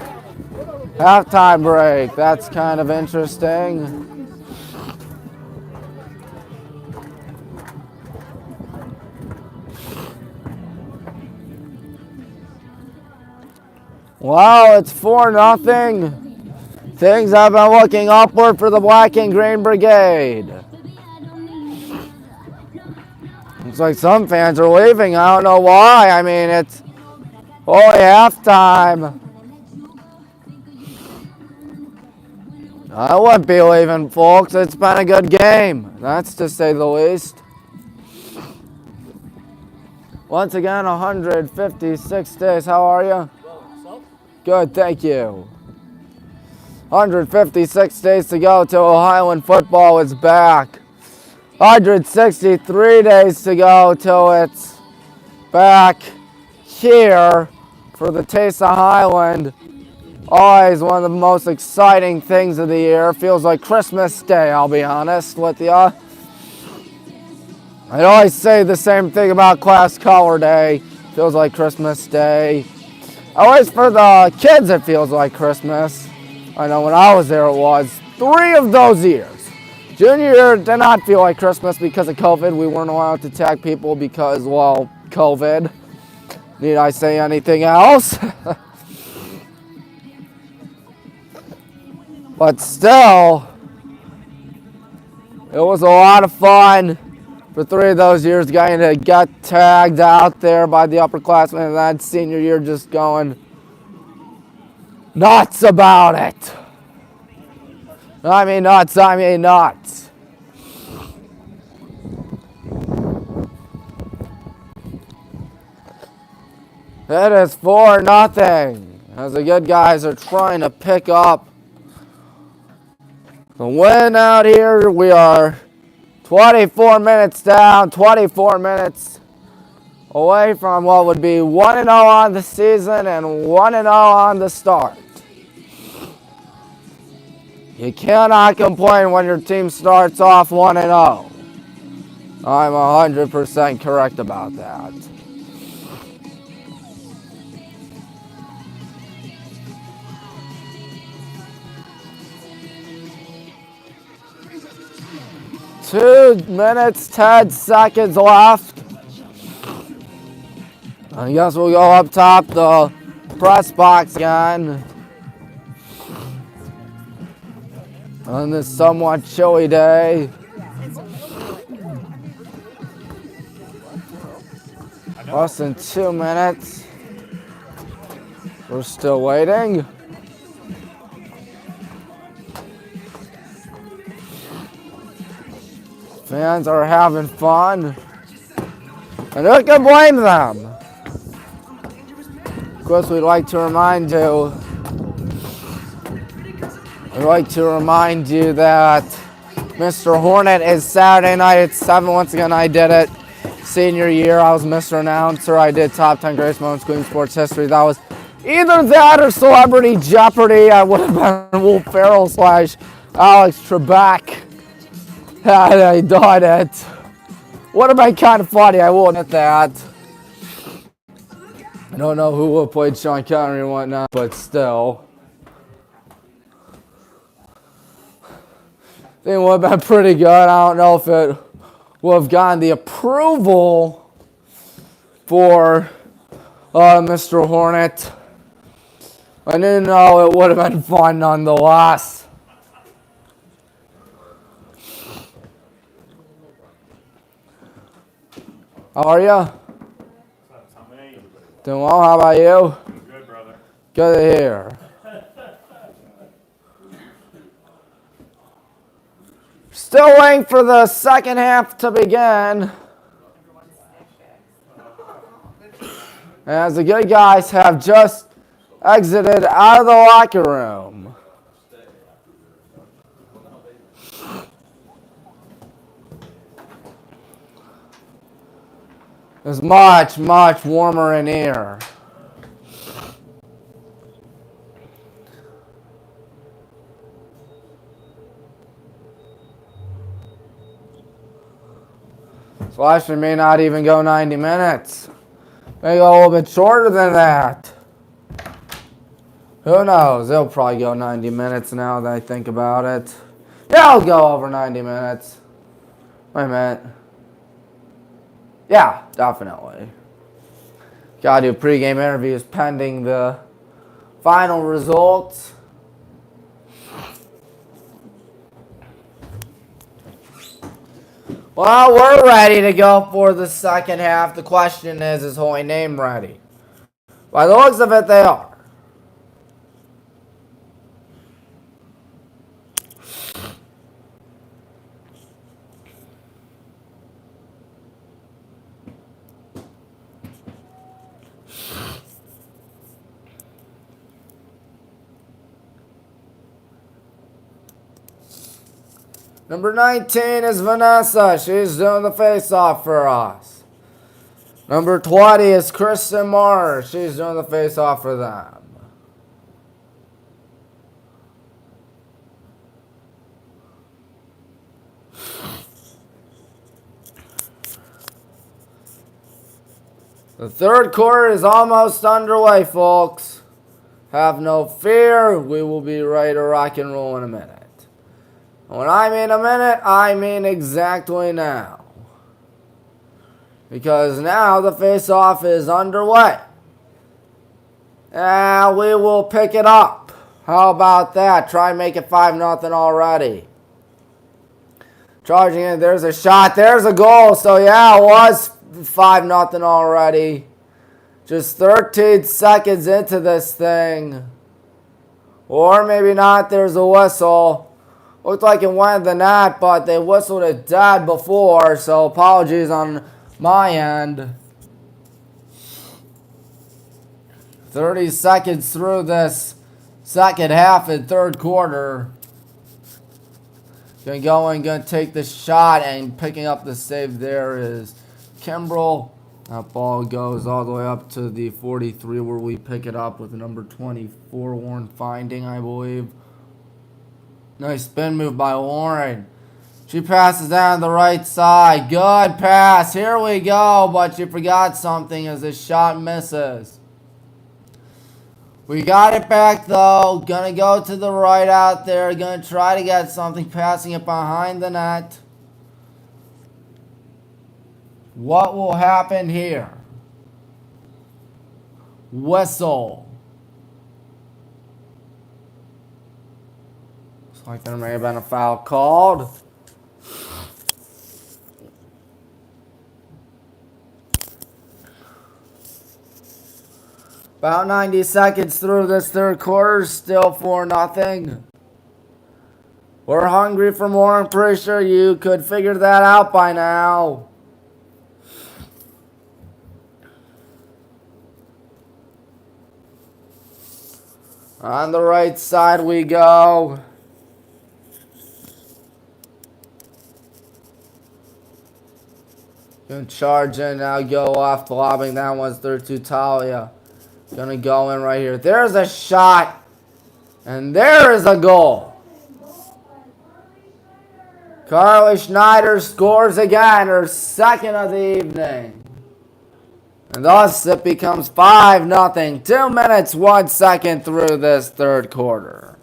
halftime break. That's kind of interesting. Wow, it's 4-0. Things have been looking upward for the Black and Green Brigade. Looks like some fans are leaving. I don't know why. I mean, it's only halftime. I wouldn't be leaving, folks. It's been a good game. That's to say the least. Once again, 156 days. How are you? Good, thank you. 156 days to go till Highland football is back. 163 days to go till it's back here for the Taste of Highland. Always one of the most exciting things of the year. Feels like Christmas Day, I'll be honest with you. I always say the same thing about Class Color Day. Feels like Christmas Day. Always for the kids it feels like Christmas. I know when I was there it was 3 of those years. Junior year did not feel like Christmas because of COVID. We weren't allowed to tag people because, well, COVID. Need I say anything else? But still, it was a lot of fun for 3 of those years getting to get tagged out there by the upperclassmen, and that senior year just going nuts about it. I mean nuts. It is 4-0 as the good guys are trying to pick up the win out here. We are 24 minutes down, 24 minutes away from what would be 1-0 on the season and 1-0 on the start. You cannot complain when your team starts off 1-0. I'm 100% correct about that. Two minutes, 10 seconds left. I guess we'll go up top the press box again. On this somewhat chilly day. Less than 2 minutes. We're still waiting. Fans are having fun. And who can blame them? Of course, we'd like to remind you that Mr. Hornet is Saturday night at 7. Once again, I did it. Senior year, I was Mr. Announcer. I did top 10 greatest moments in Queen sports history. That was either that or Celebrity Jeopardy. I would have been Will Ferrell / Alex Trebek had I done it. Would have been kind of funny, I will admit that. I don't know who would have played Sean Connery and whatnot, but still. I think it would have been pretty good. I don't know if it would have gotten the approval for Mr. Hornet. I didn't know it would have been fun nonetheless. How are you? Doing well. How about you? Good, brother. Good to hear. Still waiting for the second half to begin. As the good guys have just exited out of the locker room. It's much, much warmer in here. So actually may not even go 90 minutes. May go a little bit shorter than that. Who knows? It'll probably go 90 minutes now that I think about it. Yeah, I'll go over 90 minutes. Wait a minute. Yeah, definitely. Gotta do pregame interviews pending the final results. Well, we're ready to go for the second half. The question is Holy Name ready? By the looks of it, they are. Number 19 is Vanessa. She's doing the face-off for us. Number 20 is Kristen Moore. She's doing the face-off for them. The third quarter is almost underway, folks. Have no fear. We will be ready to rock and roll in a minute. When I mean a minute, I mean exactly now. Because now the face-off is underway. And we will pick it up How about that? Try and make it 5-0 already. Charging in. There's a shot. There's a goal. So, yeah, it was 5-0 already. Just 13 seconds into this thing. Or maybe not. There's a whistle. Looked like it went in the net, but they whistled it dead before. So, apologies on my end. 30 seconds through this second half and third quarter. Gonna go in, gonna take the shot, and picking up the save there is Kimbrell. That ball goes all the way up to the 43 where we pick it up with number 24, Warren Finding, I believe. Nice spin move by Warren. She passes down the right side. Good pass. Here we go, but she forgot something as the shot misses. We got it back, though. Gonna go to the right out there. Gonna try to get something, passing it behind the net. What will happen here? Whistle. Looks like there may have been a foul called. About 90 seconds through this third quarter, still 4-0. We're hungry for more. I'm pretty sure you could figure that out by now. On the right side we go. Gonna charge in now, go off, lobbing that one's through to Talia. Gonna go in right here. There's a shot. And there is a goal. Carly Schneider scores again, her second of the evening. And thus it becomes 5-0. 2 minutes, 1 second through this third quarter.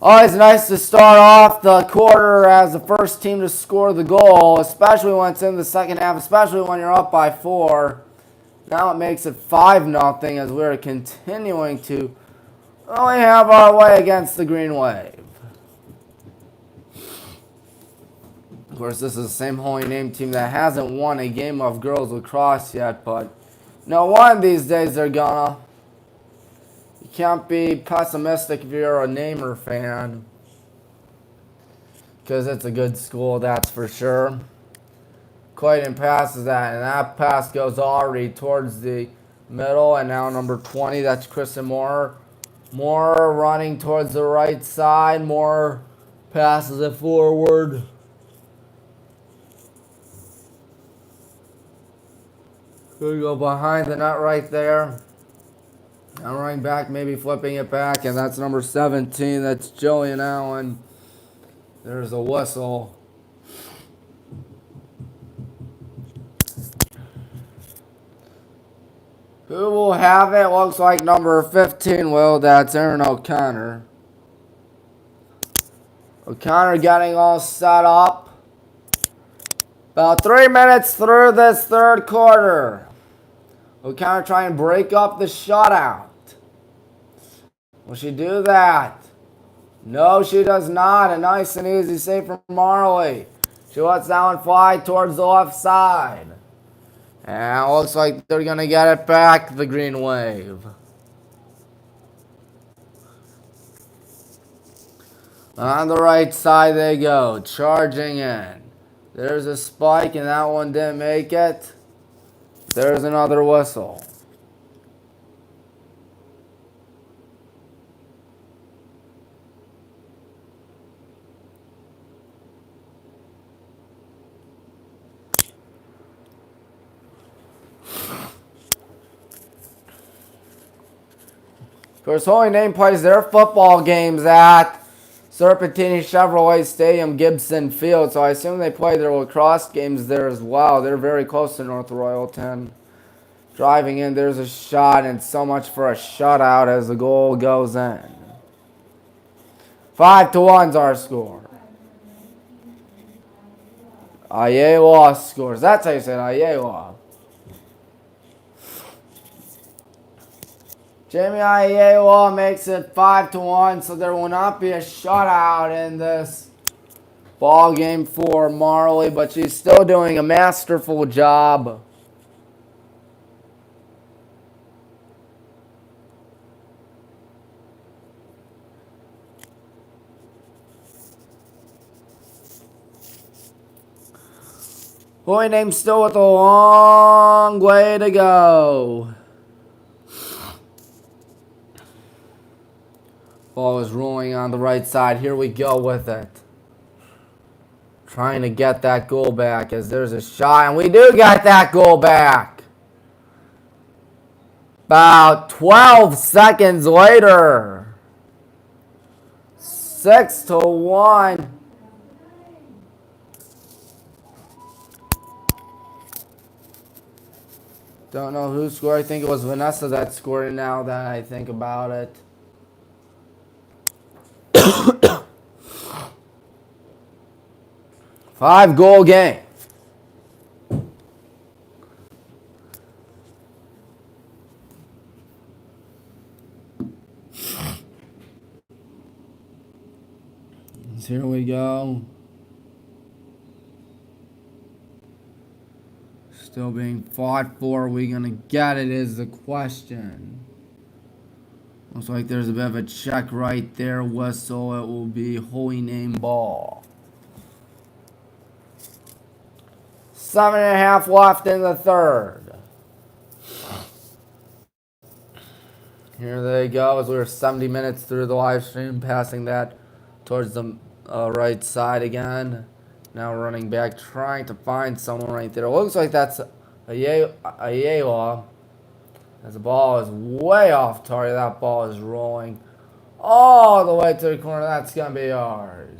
Always nice to start off the quarter as the first team to score the goal, especially when it's in the second half, especially when you're up by 4. Now it makes it 5-0 as we're continuing to only have our way against the Green Wave. Of course, this is the same Holy Name team that hasn't won a game of girls lacrosse yet, but no one of these days they're gonna. You can't be pessimistic if you're a Namer fan, because it's a good school, that's for sure. Clayton passes that, and that pass goes already towards the middle, and now number 20, that's Kristen Moore. Moore running towards the right side. Moore passes it forward. Could go behind the net right there. Now running back, maybe flipping it back, and that's number 17. That's Jillian Allen. There's a whistle. Who will have it? Looks like number 15 will. That's Erin O'Connor. O'Connor getting all set up. About 3 minutes through this third quarter. O'Connor trying to break up the shutout. Will she do that? No, she does not. A nice and easy save from Marley. She lets that one fly towards the left side. And it looks like they're going to get it back, the Green Wave. On the right side they go, charging in. There's a spike, and that one didn't make it. There's another whistle. Of course, Holy Name plays their football games at Serpentini Chevrolet Stadium, Gibson Field. So I assume they play their lacrosse games there as well. They're very close to North Royalton. Driving in, there's a shot, and so much for a shutout as the goal goes in. 5-1's our score. Iowa scores. That's how you say it, Iowa. Jamie Iowa makes it 5-1, so there will not be a shutout in this ball game for Marley, but she's still doing a masterful job. Boy named still with a long way to go. Ball is rolling on the right side. Here we go with it. Trying to get that goal back as there's a shot, and we do get that goal back. About 12 seconds later. 6-1. Don't know who scored. I think it was Vanessa that scored it now that I think about it. Five-goal game. Here we go. Still being fought for. Are we going to get it is the question. Looks like there's a bit of a check right there. Whistle. It will be holy name ball. 7.5 left in the third. Here they go as we're 70 minutes through the live stream, passing that towards the right side again. Now running back, trying to find someone right there. It looks like that's Ayala. As the ball is way off target, that ball is rolling all the way to the corner. That's going to be ours.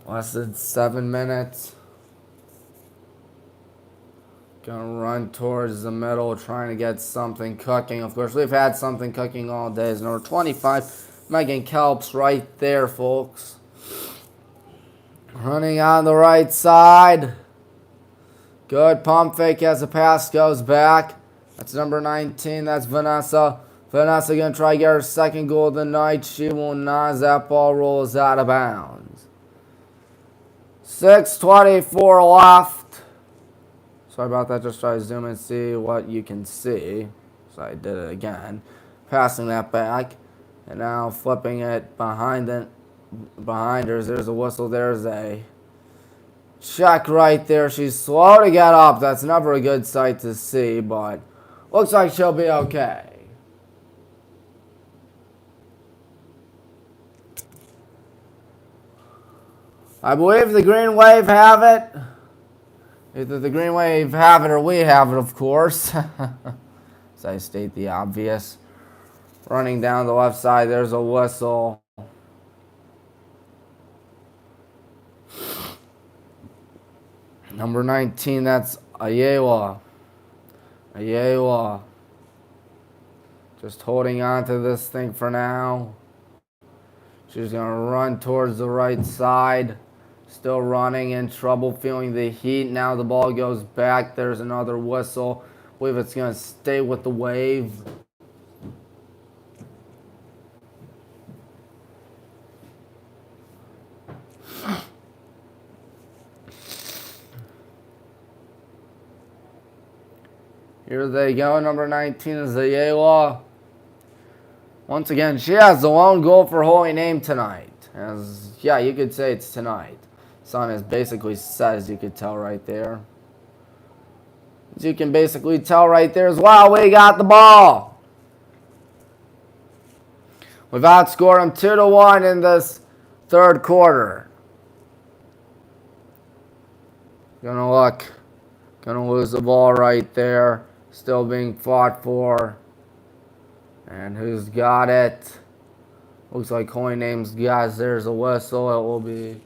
Less than 7 minutes. Gonna run towards the middle, trying to get something cooking. Of course, we've had something cooking all day. It's number 25, Megan Kelps right there, folks. Running on the right side. Good pump fake as the pass goes back. That's number 19. That's Vanessa. Vanessa gonna try to get her second goal of the night. She will not, as that ball rolls out of bounds. 6:24 left. Sorry about that. Just try to zoom and see what you can see. So I did it again. Passing that back. And now flipping it behind her. There's a whistle. There's a check right there. She's slow to get up. That's never a good sight to see, but looks like she'll be okay. I believe the Green Wave have it. Either the Green Wave have it or we have it, of course. As I state the obvious. Running down the left side, there's a whistle. Number 19, that's Ayala. Ayala. Just holding on to this thing for now. She's going to run towards the right side. Still running, in trouble, feeling the heat. Now the ball goes back. There's another whistle. I believe it's going to stay with the Wave. Here they go. Number 19 is Ayala. Once again, she has the lone goal for Holy Name tonight. Yeah, you could say it's tonight. Sun is basically set, as you could tell right there. As you can basically tell right there as well, we got the ball. We've outscored them 2-1 in this third quarter. Gonna lose the ball right there. Still being fought for. And who's got it? Looks like Holy Name's got. There's a whistle. It will be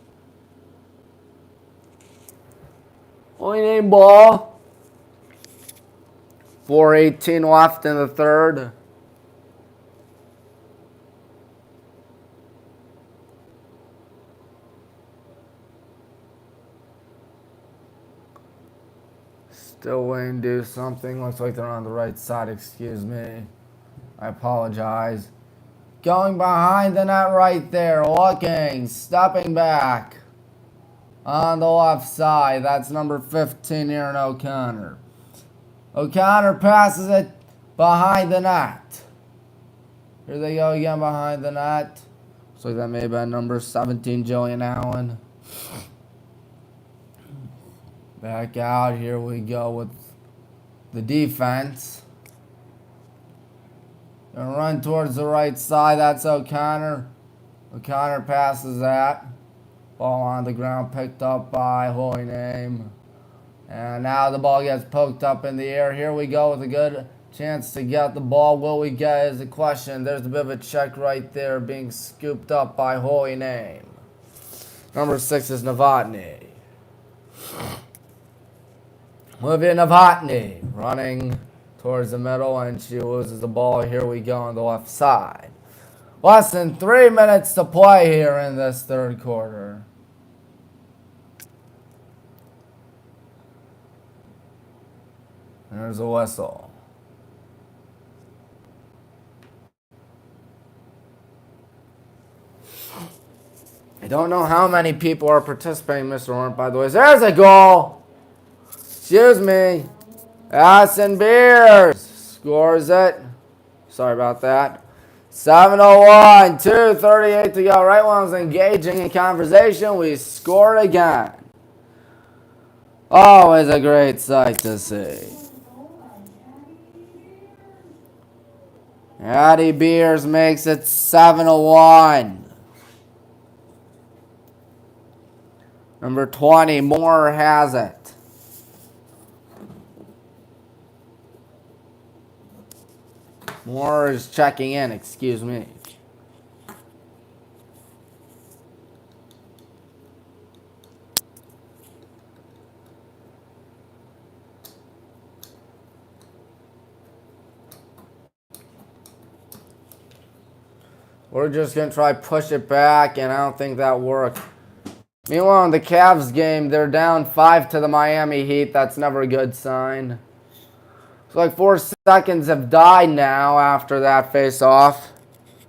Holy Name ball. 4:18 left in the third. Still waiting to do something. Looks like they're on the right side. Excuse me. I apologize. Going behind the net right there. Looking. Stepping back. On the left side. That's number 15 here in O'Connor. O'Connor passes it behind the net. Here they go again behind the net. Looks like that may have been number 17, Jillian Allen. Back out. Here we go with the defense. Gonna run towards the right side. That's O'Connor. O'Connor passes that. Ball on the ground picked up by Holy Name. And now the ball gets poked up in the air. Here we go with a good chance to get the ball. Will we get is the question. There's a bit of a check right there being scooped up by Holy Name. Number 6 is Novotny. Olivia Novotny running towards the middle, and she loses the ball. Here we go on the left side. Less than 3 minutes to play here in this third quarter. There's a whistle. I don't know how many people are participating, Mr. Hornet, by the way. There's a goal. Excuse me. Assen Beers scores it. Sorry about that. 7:01, 2:38 to go. Right when I was engaging in conversation, we scored again. Always a great sight to see. Addie Beers makes it 7:01. Number 20, Moore has it. Moore is checking in, excuse me. We're just going to try push it back, and I don't think that worked. Meanwhile, in the Cavs game, they're down 5 to the Miami Heat. That's never a good sign. It's like 4 seconds have died now after that face-off.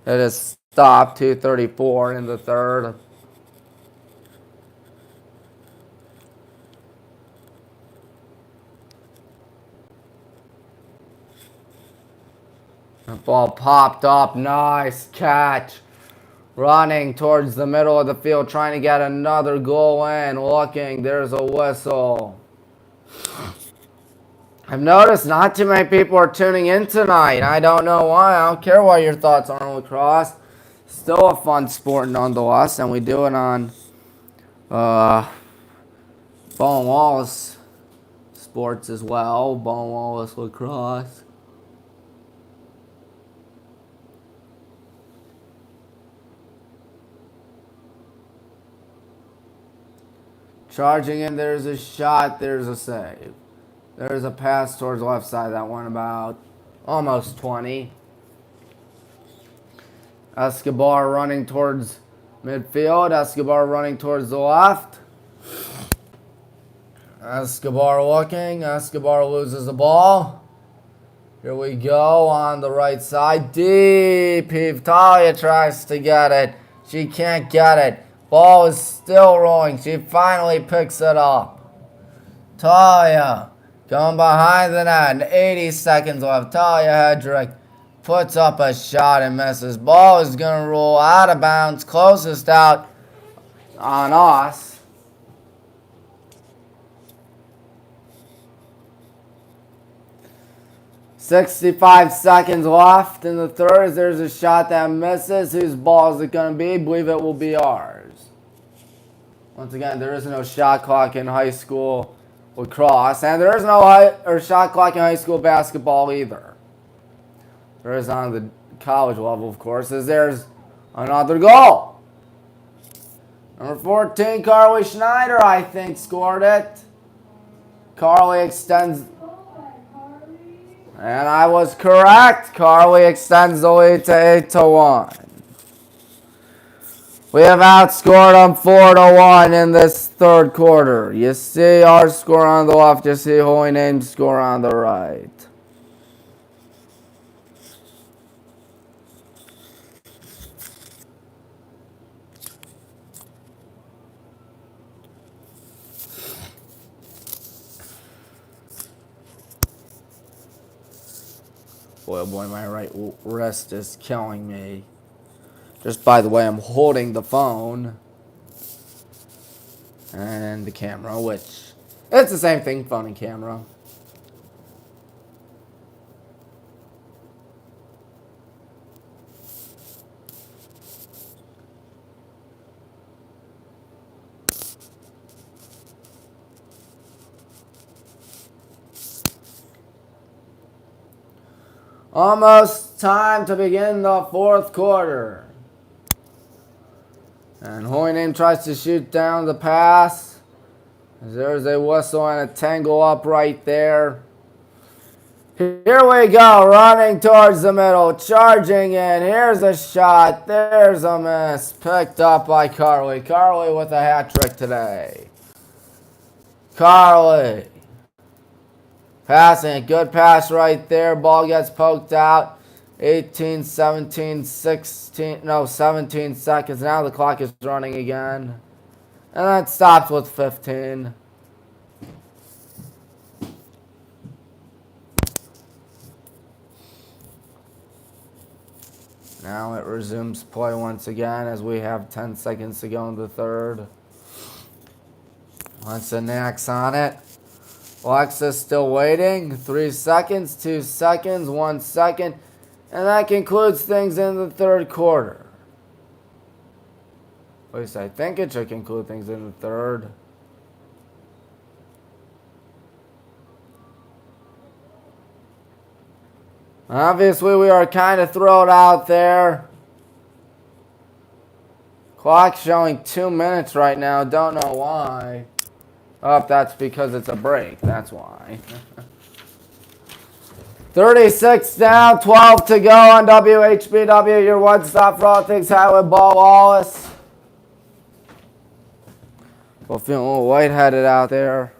It has stopped, 2:34 in the third. The ball popped up. Nice catch. Running towards the middle of the field, trying to get another goal in. Looking, there's a whistle. I've noticed not too many people are tuning in tonight. I don't know why. I don't care what your thoughts are on lacrosse. Still a fun sport nonetheless, and we do it on Bone Wallace Sports as well. Bone Wallace Lacrosse. Charging in, there's a shot, there's a save. There's a pass towards the left side. That one about almost 20. Escobar running towards midfield. Escobar running towards the left. Escobar looking. Escobar loses the ball. Here we go on the right side. Deep heave. Talia tries to get it. She can't get it. Ball is still rolling. She finally picks it up. Talia going behind the net. 80 seconds left. Talia Hedrick puts up a shot and misses. Ball is going to roll out of bounds. Closest out on us. .65 seconds left in the third. There's a shot that misses. Whose ball is it going to be? I believe it will be ours. Once again, there is no shot clock in high school lacrosse, and there is no shot clock in high school basketball either. There is on the college level, of course, as there's another goal. Number 14, Carly Schneider, I think, scored it. Carly extends, and I was correct. Carly extends the lead to 8-1. We have outscored them 4-1 in this third quarter. You see our score on the left, you see Holy Name's score on the right. Boy, oh boy, my right wrist is killing me. Just by the way, I'm holding the phone and the camera, which it's the same thing, phone and camera. Almost time to begin the fourth quarter. And Holy Name tries to shoot down the pass. There's a whistle and a tangle up right there. Here we go, running towards the middle, charging in. Here's a shot. There's a miss. Picked up by Carly. Carly with a hat trick today. Carly. Passing. Good pass right there. Ball gets poked out. 18, 17, 16, no, 17 seconds. Now the clock is running again. And that stops with 15. Now it resumes play once again as we have 10 seconds to go in the third. Once the Knack's on it. Alexa's still waiting. 3 seconds, 2 seconds, 1 second. And that concludes things in the third quarter. At least I think it should conclude things in the third. Obviously, we are kind of thrown out there. Clock showing 2 minutes right now. Don't know why. Oh, that's because it's a break. That's why. 36 down, 12 to go on WHBW. Your one-stop for all things Highland Ball Wallace. Well, feeling a little lightheaded out there.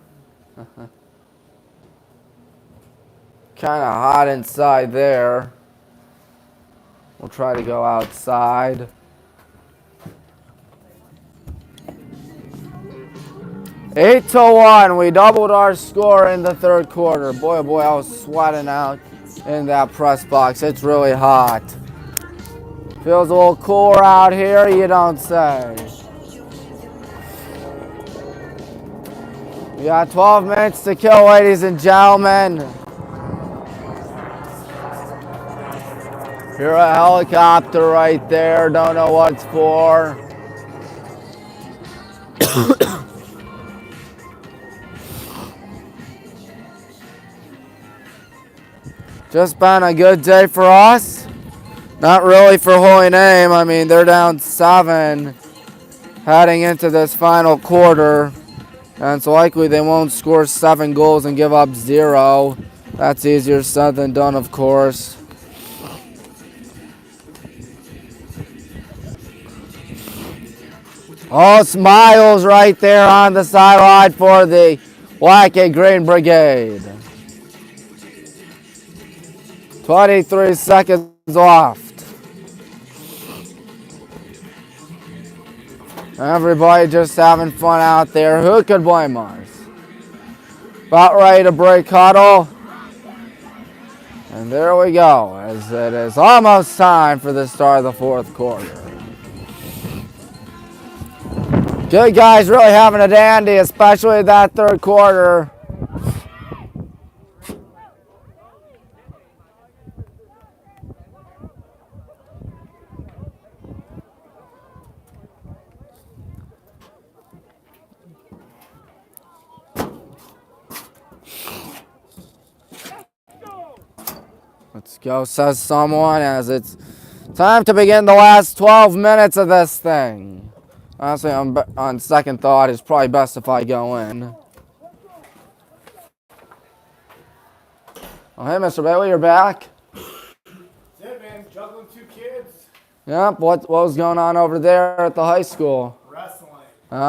Kind of hot inside there. We'll try to go outside. Eight to 1. We doubled our score in the third quarter. Boy, oh boy, I was sweating out in that press box. It's really hot. Feels a little cooler out here, you don't say. We got 12 minutes to kill, ladies and gentlemen. Hear a helicopter right there. Don't know what it's for. Just been a good day for us. Not really for Holy Name. I mean, they're down 7 heading into this final quarter. And it's likely they won't score 7 goals and give up 0. That's easier said than done, of course. All smiles right there on the sideline for the Black and Green Brigade. 23 seconds left. Everybody just having fun out there. Who could blame us? About ready to break huddle. And there we go, as it is almost time for the start of the fourth quarter. Good guys, really having a dandy, especially that third quarter. Let's go, says someone, as it's time to begin the last 12 minutes of this thing. Honestly, on second thought, it's probably best if I go in. Oh, hey, Mr. Bailey, you're back. That's it, man. Juggling 2 kids. Yep, what was going on over there at the high school? Wrestling. Hey, I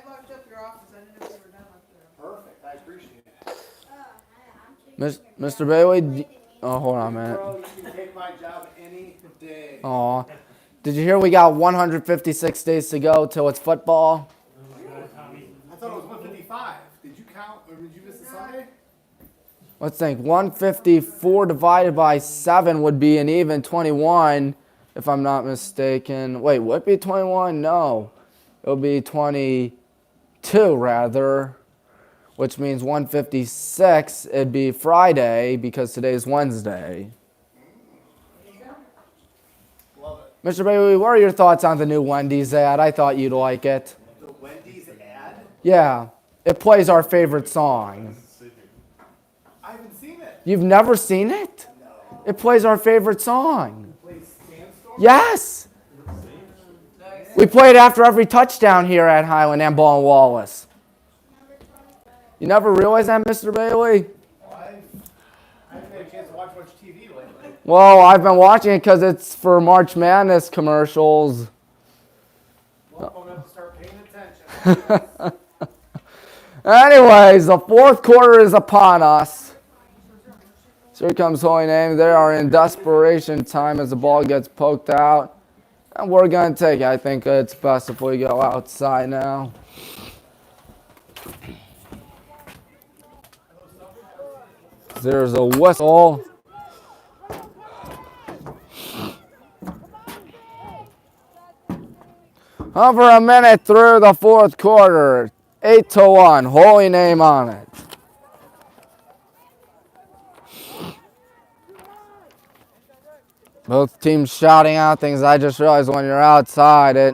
locked up your office. I didn't know if you were done up there. Perfect. I appreciate it. Mr. Bailey, oh, hold on a minute. Bro, you can take my job any day. Aw. Did you hear we got 156 days to go till it's football? I thought it was 155. Did you count, or did you miss the Sunday? Let's think. 154 divided by 7 would be an even 21, if I'm not mistaken. Wait, would it be 21? No. It would be 22, rather, which means 156. It'd be Friday because today's Wednesday. Love it. Mr. Bailey, what are your thoughts on the new Wendy's ad? I thought you'd like it. The Wendy's ad? Yeah, it plays our favorite song. I haven't seen it. You've never seen it? No. It plays our favorite song. Please, Sandstorm? Yes. We play it after every touchdown here at Highland and Ball and Wallace. You never realized that, Mr. Bailey? I haven't had a chance to watch much TV lately. Well, I've been watching it because it's for March Madness commercials. Well, I'm going to have to start paying attention. Anyways, the fourth quarter is upon us. So here comes Holy Name. They are in desperation time as the ball gets poked out. And we're going to take it. I think it's best if we go outside now. There's a whistle. Over a minute through the fourth quarter. 8-1. Holy Name on it. Both teams shouting out things. I just realized when you're outside, it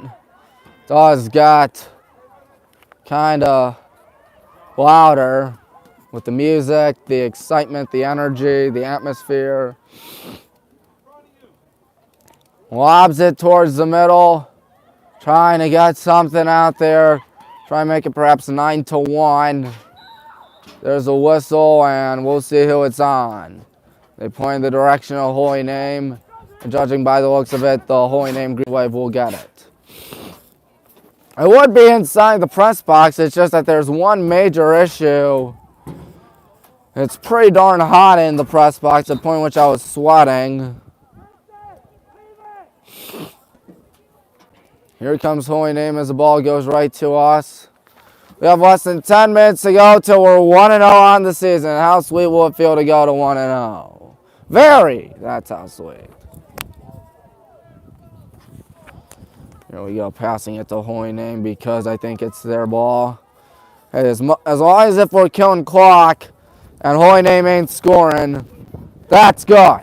does get kind of louder with the music, the excitement, the energy, the atmosphere. Lobs it towards the middle, trying to get something out there. Try and make it perhaps 9-1. There's a whistle, and we'll see who it's on. They point in the direction of Holy Name. And judging by the looks of it, the Holy Name Green Wave will get it. It would be inside the press box. It's just that there's one major issue. It's pretty darn hot in the press box, to the point in which I was sweating. Here comes Holy Name as the ball goes right to us. We have less than 10 minutes to go till we're 1-0 on the season. How sweet will it feel to go to 1-0? Very. That's how sweet. Here we go, passing it to Holy Name because I think it's their ball. Hey, as long as if we're killing clock and Holy Name ain't scoring, that's good.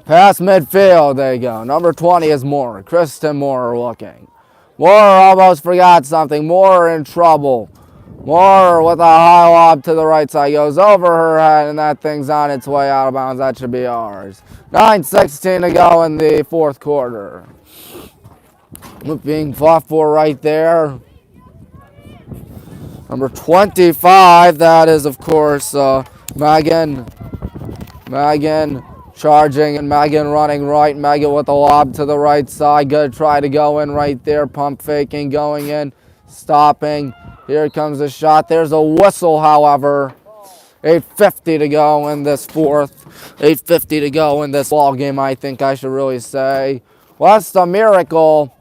Past midfield, there you go. Number 20 is Moore. Kristen Moore looking. Moore almost forgot something. Moore in trouble. Moore with a high lob to the right side. Goes over her head, and that thing's on its way out of bounds. That should be ours. 9:16 to go in the fourth quarter. Being fought for right there. Number 25, that is, of course, Megan. Megan charging and Megan running right. Megan with a lob to the right side. Good try to go in right there. Pump faking, going in, stopping. Here comes the shot. There's a whistle, however. 8:50 to go in this fourth. 8:50 to go in this ball game, I think I should really say. Well, that's a miracle.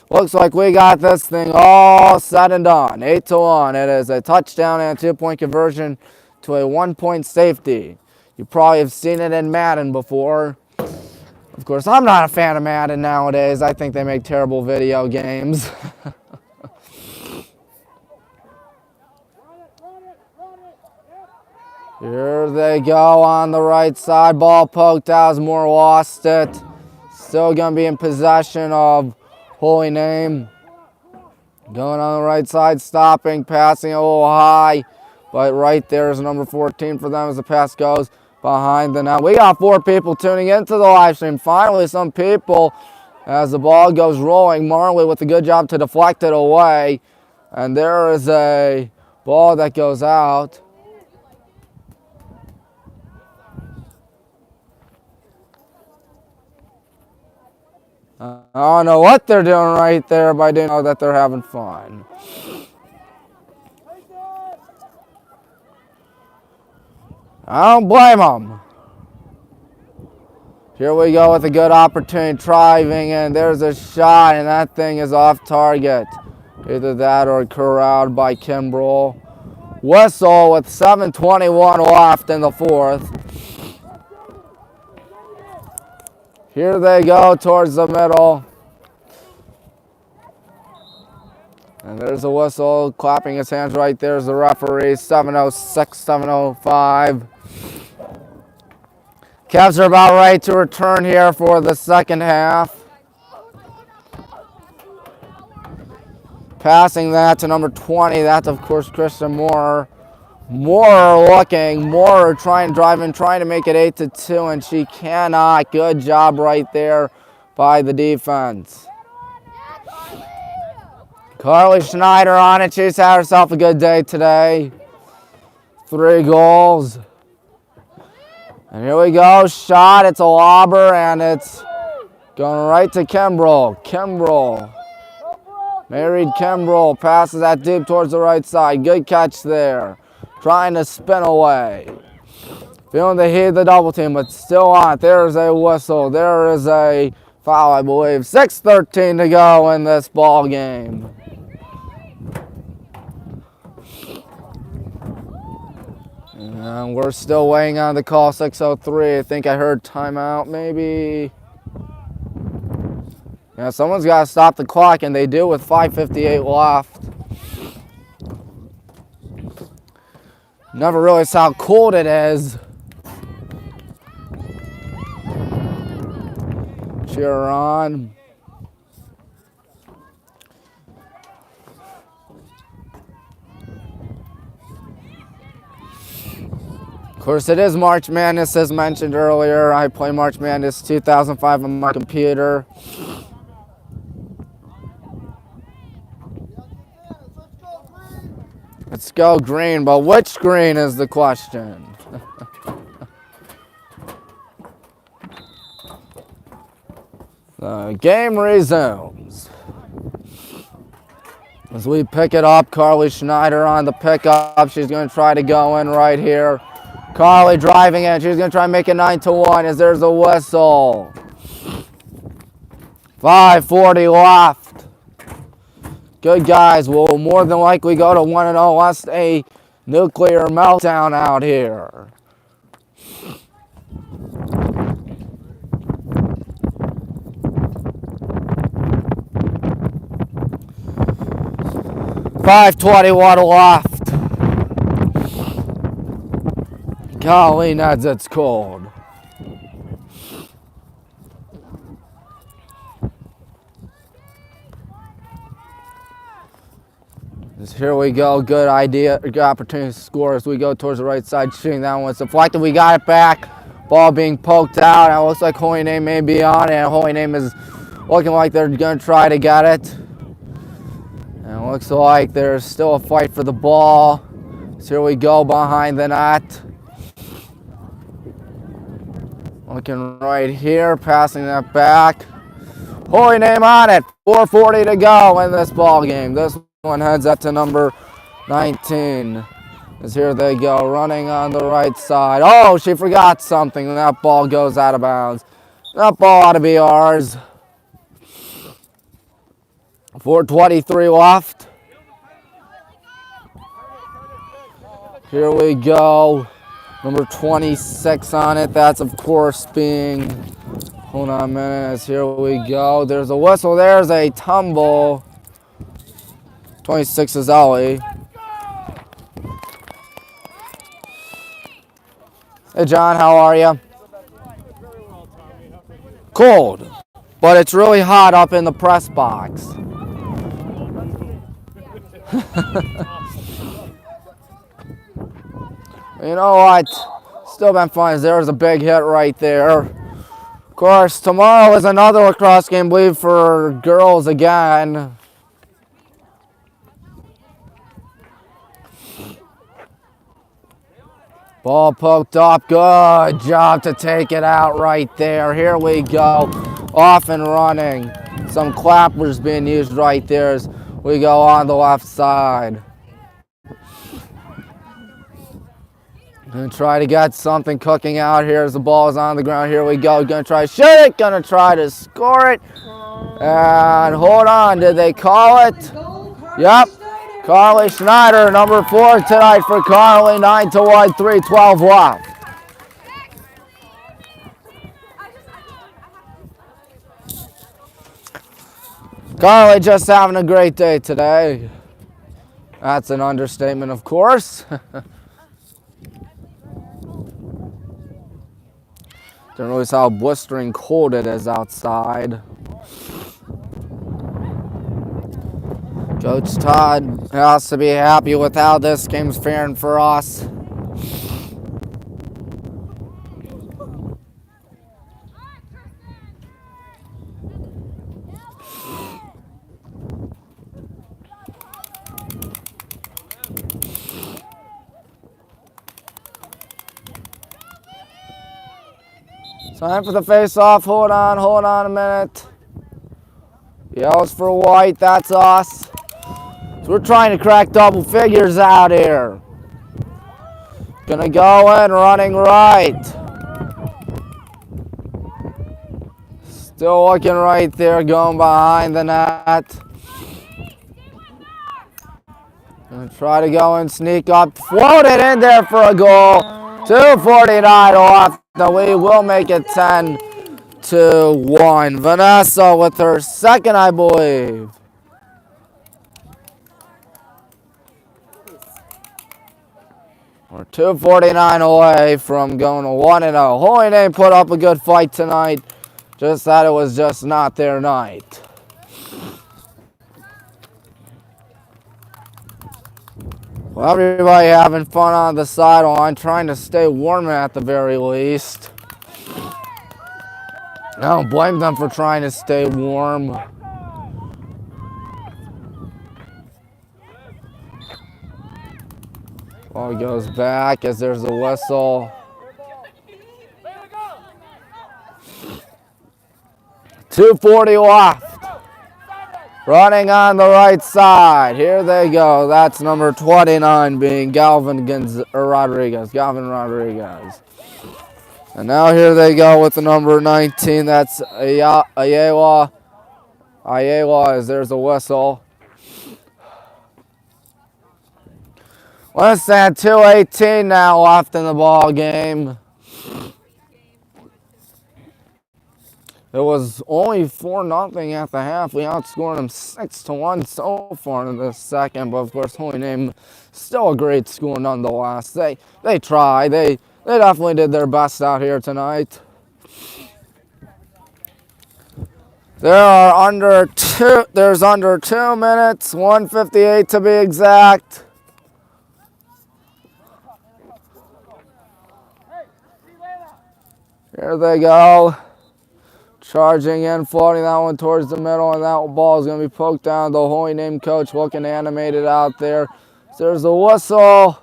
Looks like we got this thing all said and done. 8-1. It is a touchdown and a 2-point conversion to a 1-point safety. You probably have seen it in Madden before. Of course, I'm not a fan of Madden nowadays. I think they make terrible video games. Here they go on the right side. Ball poked out. Moore lost it. Still going to be in possession of Holy Name. Going on the right side, stopping, passing a little high. But right there is number 14 for them as the pass goes behind the net. We got 4 people tuning into the live stream. Finally, some people as the ball goes rolling. Marley with a good job to deflect it away. And there is a ball that goes out. I don't know what they're doing right there, but I do know that they're having fun. I don't blame them. Here we go with a good opportunity, driving, and there's a shot, and that thing is off target. Either that or corralled by Kimbrell. Whistle with 7:21 left in the fourth. Here they go towards the middle. And there's a whistle, clapping his hands right there's the referee. 7:06, 7:05. Cavs are about right to return here for the second half. Passing that to number 20, that's of course Christian Moore. Moore looking, Moore trying to make it 8-2, and she cannot. Good job right there by the defense. Carly Schneider on it. She's had herself a good day today. 3 goals. And here we go. Shot. It's a lobber, and it's going right to Kimbrell. Kimbrell. Married Kimbrell passes that deep towards the right side. Good catch there. Trying to spin away. Feeling the heat of the double team, but still on it. There's a whistle. There is a foul, I believe. 6:13 to go in this ball game. And we're still waiting on the call. 6:03. I think I heard timeout, maybe. Yeah, someone's got to stop the clock, and they do with 5:58 left. Never realized how cold it is. Cheer on. Of course, it is March Madness, as mentioned earlier. I play March Madness 2005 on my computer. Let's go green, but which green is the question? The game resumes. As we pick it up, Carly Schneider on the pickup. She's going to try to go in right here. Carly driving in. She's going to try and make it 9-1 as there's a whistle. 5:40 left. Good guys, will more than likely go to 1-0 unless a nuclear meltdown out here. $5:21 left. Golly, Neds, it's cold. Here we go. Good idea. Good opportunity to score as we go towards the right side. Shooting that one. It's deflected. We got it back. Ball being poked out. And it looks like Holy Name may be on it. And Holy Name is looking like they're going to try to get it. And it looks like there's still a fight for the ball. So here we go behind the net. Looking right here. Passing that back. Holy Name on it. 4:40 to go in this ball game. This one heads up to number 19. As here they go, running on the right side. Oh, she forgot something. That ball goes out of bounds. That ball ought to be ours. 4:23 left. Here we go. Number 26 on it. That's, of course, being... Hold on a minute. As here we go. There's a whistle. There's a tumble. 26 is Ellie. Hey John, how are you? Cold, but it's really hot up in the press box. You know what? Still been fun. There's a big hit right there. Of course, tomorrow is another lacrosse game, I believe, for girls again. Ball poked up. Good job to take it out right there. Here we go. off and running. Some clappers being used right there as we go on the left side. Gonna try to get something cooking out here as the ball is on the ground. Here we go. Gonna try to shoot it. Gonna try to score it. And hold on. Did they call it? Yep. Carly Schneider, number 4 tonight for Carly. 9-1, 3:12 left. Carly just having a great day today. That's an understatement, of course. Don't realize how blistering cold it is outside. Coach Todd has to be happy with how this game's faring for us. Time for the face-off. Hold on a minute. Yells for white, that's us. So we're trying to crack double figures out here. Gonna go in, running right. Still looking right there, going behind the net. Gonna try to go and sneak up, float it in there for a goal. 2:49 left. Now we will make it 10-1. Vanessa with her second, I believe. We're 2:49 away from going to 1-0. Holy Name put up a good fight tonight. Just that it was just not their night. Well, everybody having fun on the sideline, trying to stay warm at the very least. I don't blame them for trying to stay warm. Ball goes back as there's a whistle. 2:40 left. Running on the right side. Here they go. That's number 29 being Galvin Rodriguez. And now here they go with the number 19. That's Ayala. As there's a whistle. Less than 2:18 now left in the ball game. It was only 4-0 at the half. We outscored them 6-1 so far in the second. But of course, Holy Name still a great school nonetheless. They tried. They definitely did their best out here tonight. There's under 2 minutes, 1:58 to be exact. Here they go. Charging in, floating that one towards the middle, and that ball is going to be poked down. The Holy Name coach looking animated out there. There's a whistle.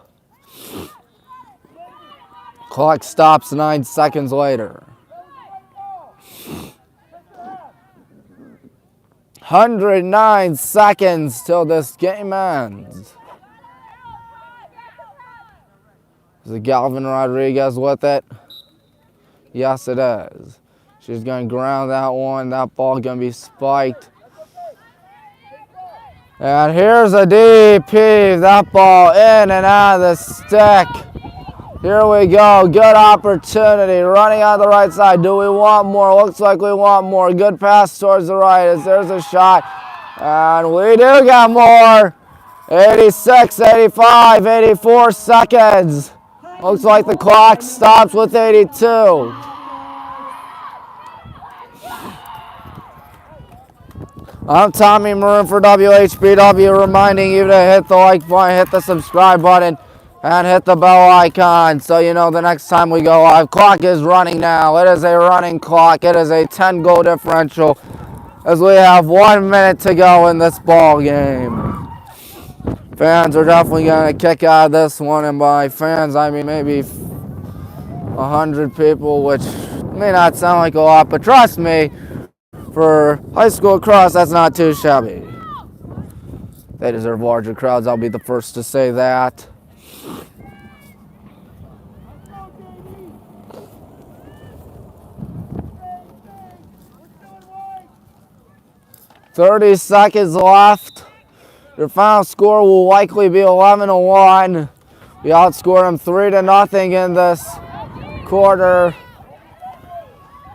Clock stops 9 seconds later. 109 seconds till this game ends. Is it Galvin Rodriguez with it? Yes, it is. She's going to ground that one. That ball going to be spiked. And here's a deep heave. That ball in and out of the stick. Here we go. Good opportunity. Running on the right side. Do we want more? Looks like we want more. Good pass towards the right as there's a shot. And we do get more. 86, 85, 84 seconds. Looks like the clock stops with 82. I'm Tommy Maroon for WHBW, reminding you to hit the like button, hit the subscribe button, and hit the bell icon so you know the next time we go live. Clock is running now. It is a running clock. It is a 10-goal differential as we have 1 minute to go in this ball game. Fans are definitely going to kick out of this one, and by fans I mean maybe 100 people, which may not sound like a lot, but trust me, For high school lacrosse, that's not too shabby. They deserve larger crowds. I'll be the first to say that. "30 seconds left. Your final score will likely be 11-1. We outscored them 3-0 in this quarter.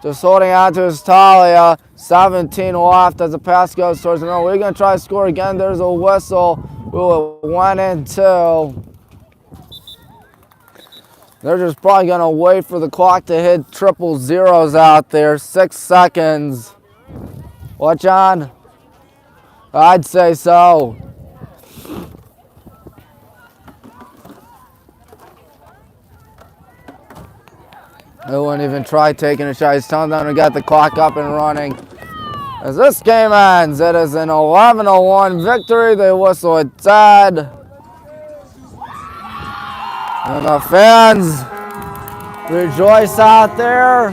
Just holding on to his Talia. 17 left as the pass goes towards the middle. We're going to try to score again. There's a whistle. Ooh, 1-2. They're just probably going to wait for the clock to hit triple zeros out there. 6 seconds. What, John? I'd say so. They wouldn't even try taking a shot. He's telling them to get the clock up and running. As this game ends, it is an 11-1 victory. They whistle it dead. And the fans rejoice out there.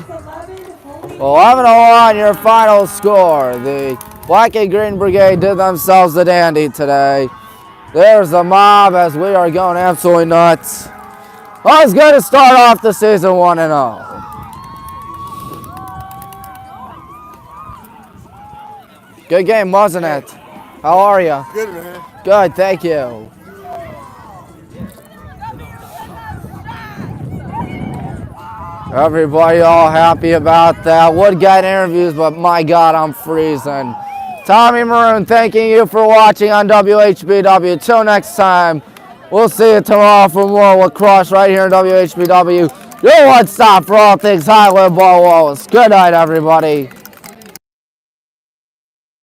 11-1, your final score. The Black and Green Brigade did themselves a dandy today. There's the mob as we are going absolutely nuts. Well, it's good to start off the season 1-0. Good game, wasn't it? How are you? Good, man. Good, thank you. Everybody all happy about that. Would get interviews, but my God, I'm freezing. Tommy Maroon thanking you for watching on WHBW. Till next time, we'll see you tomorrow for more lacrosse right here in WHBW. Your one stop for all things Highland Ball Wallace. Good night, everybody.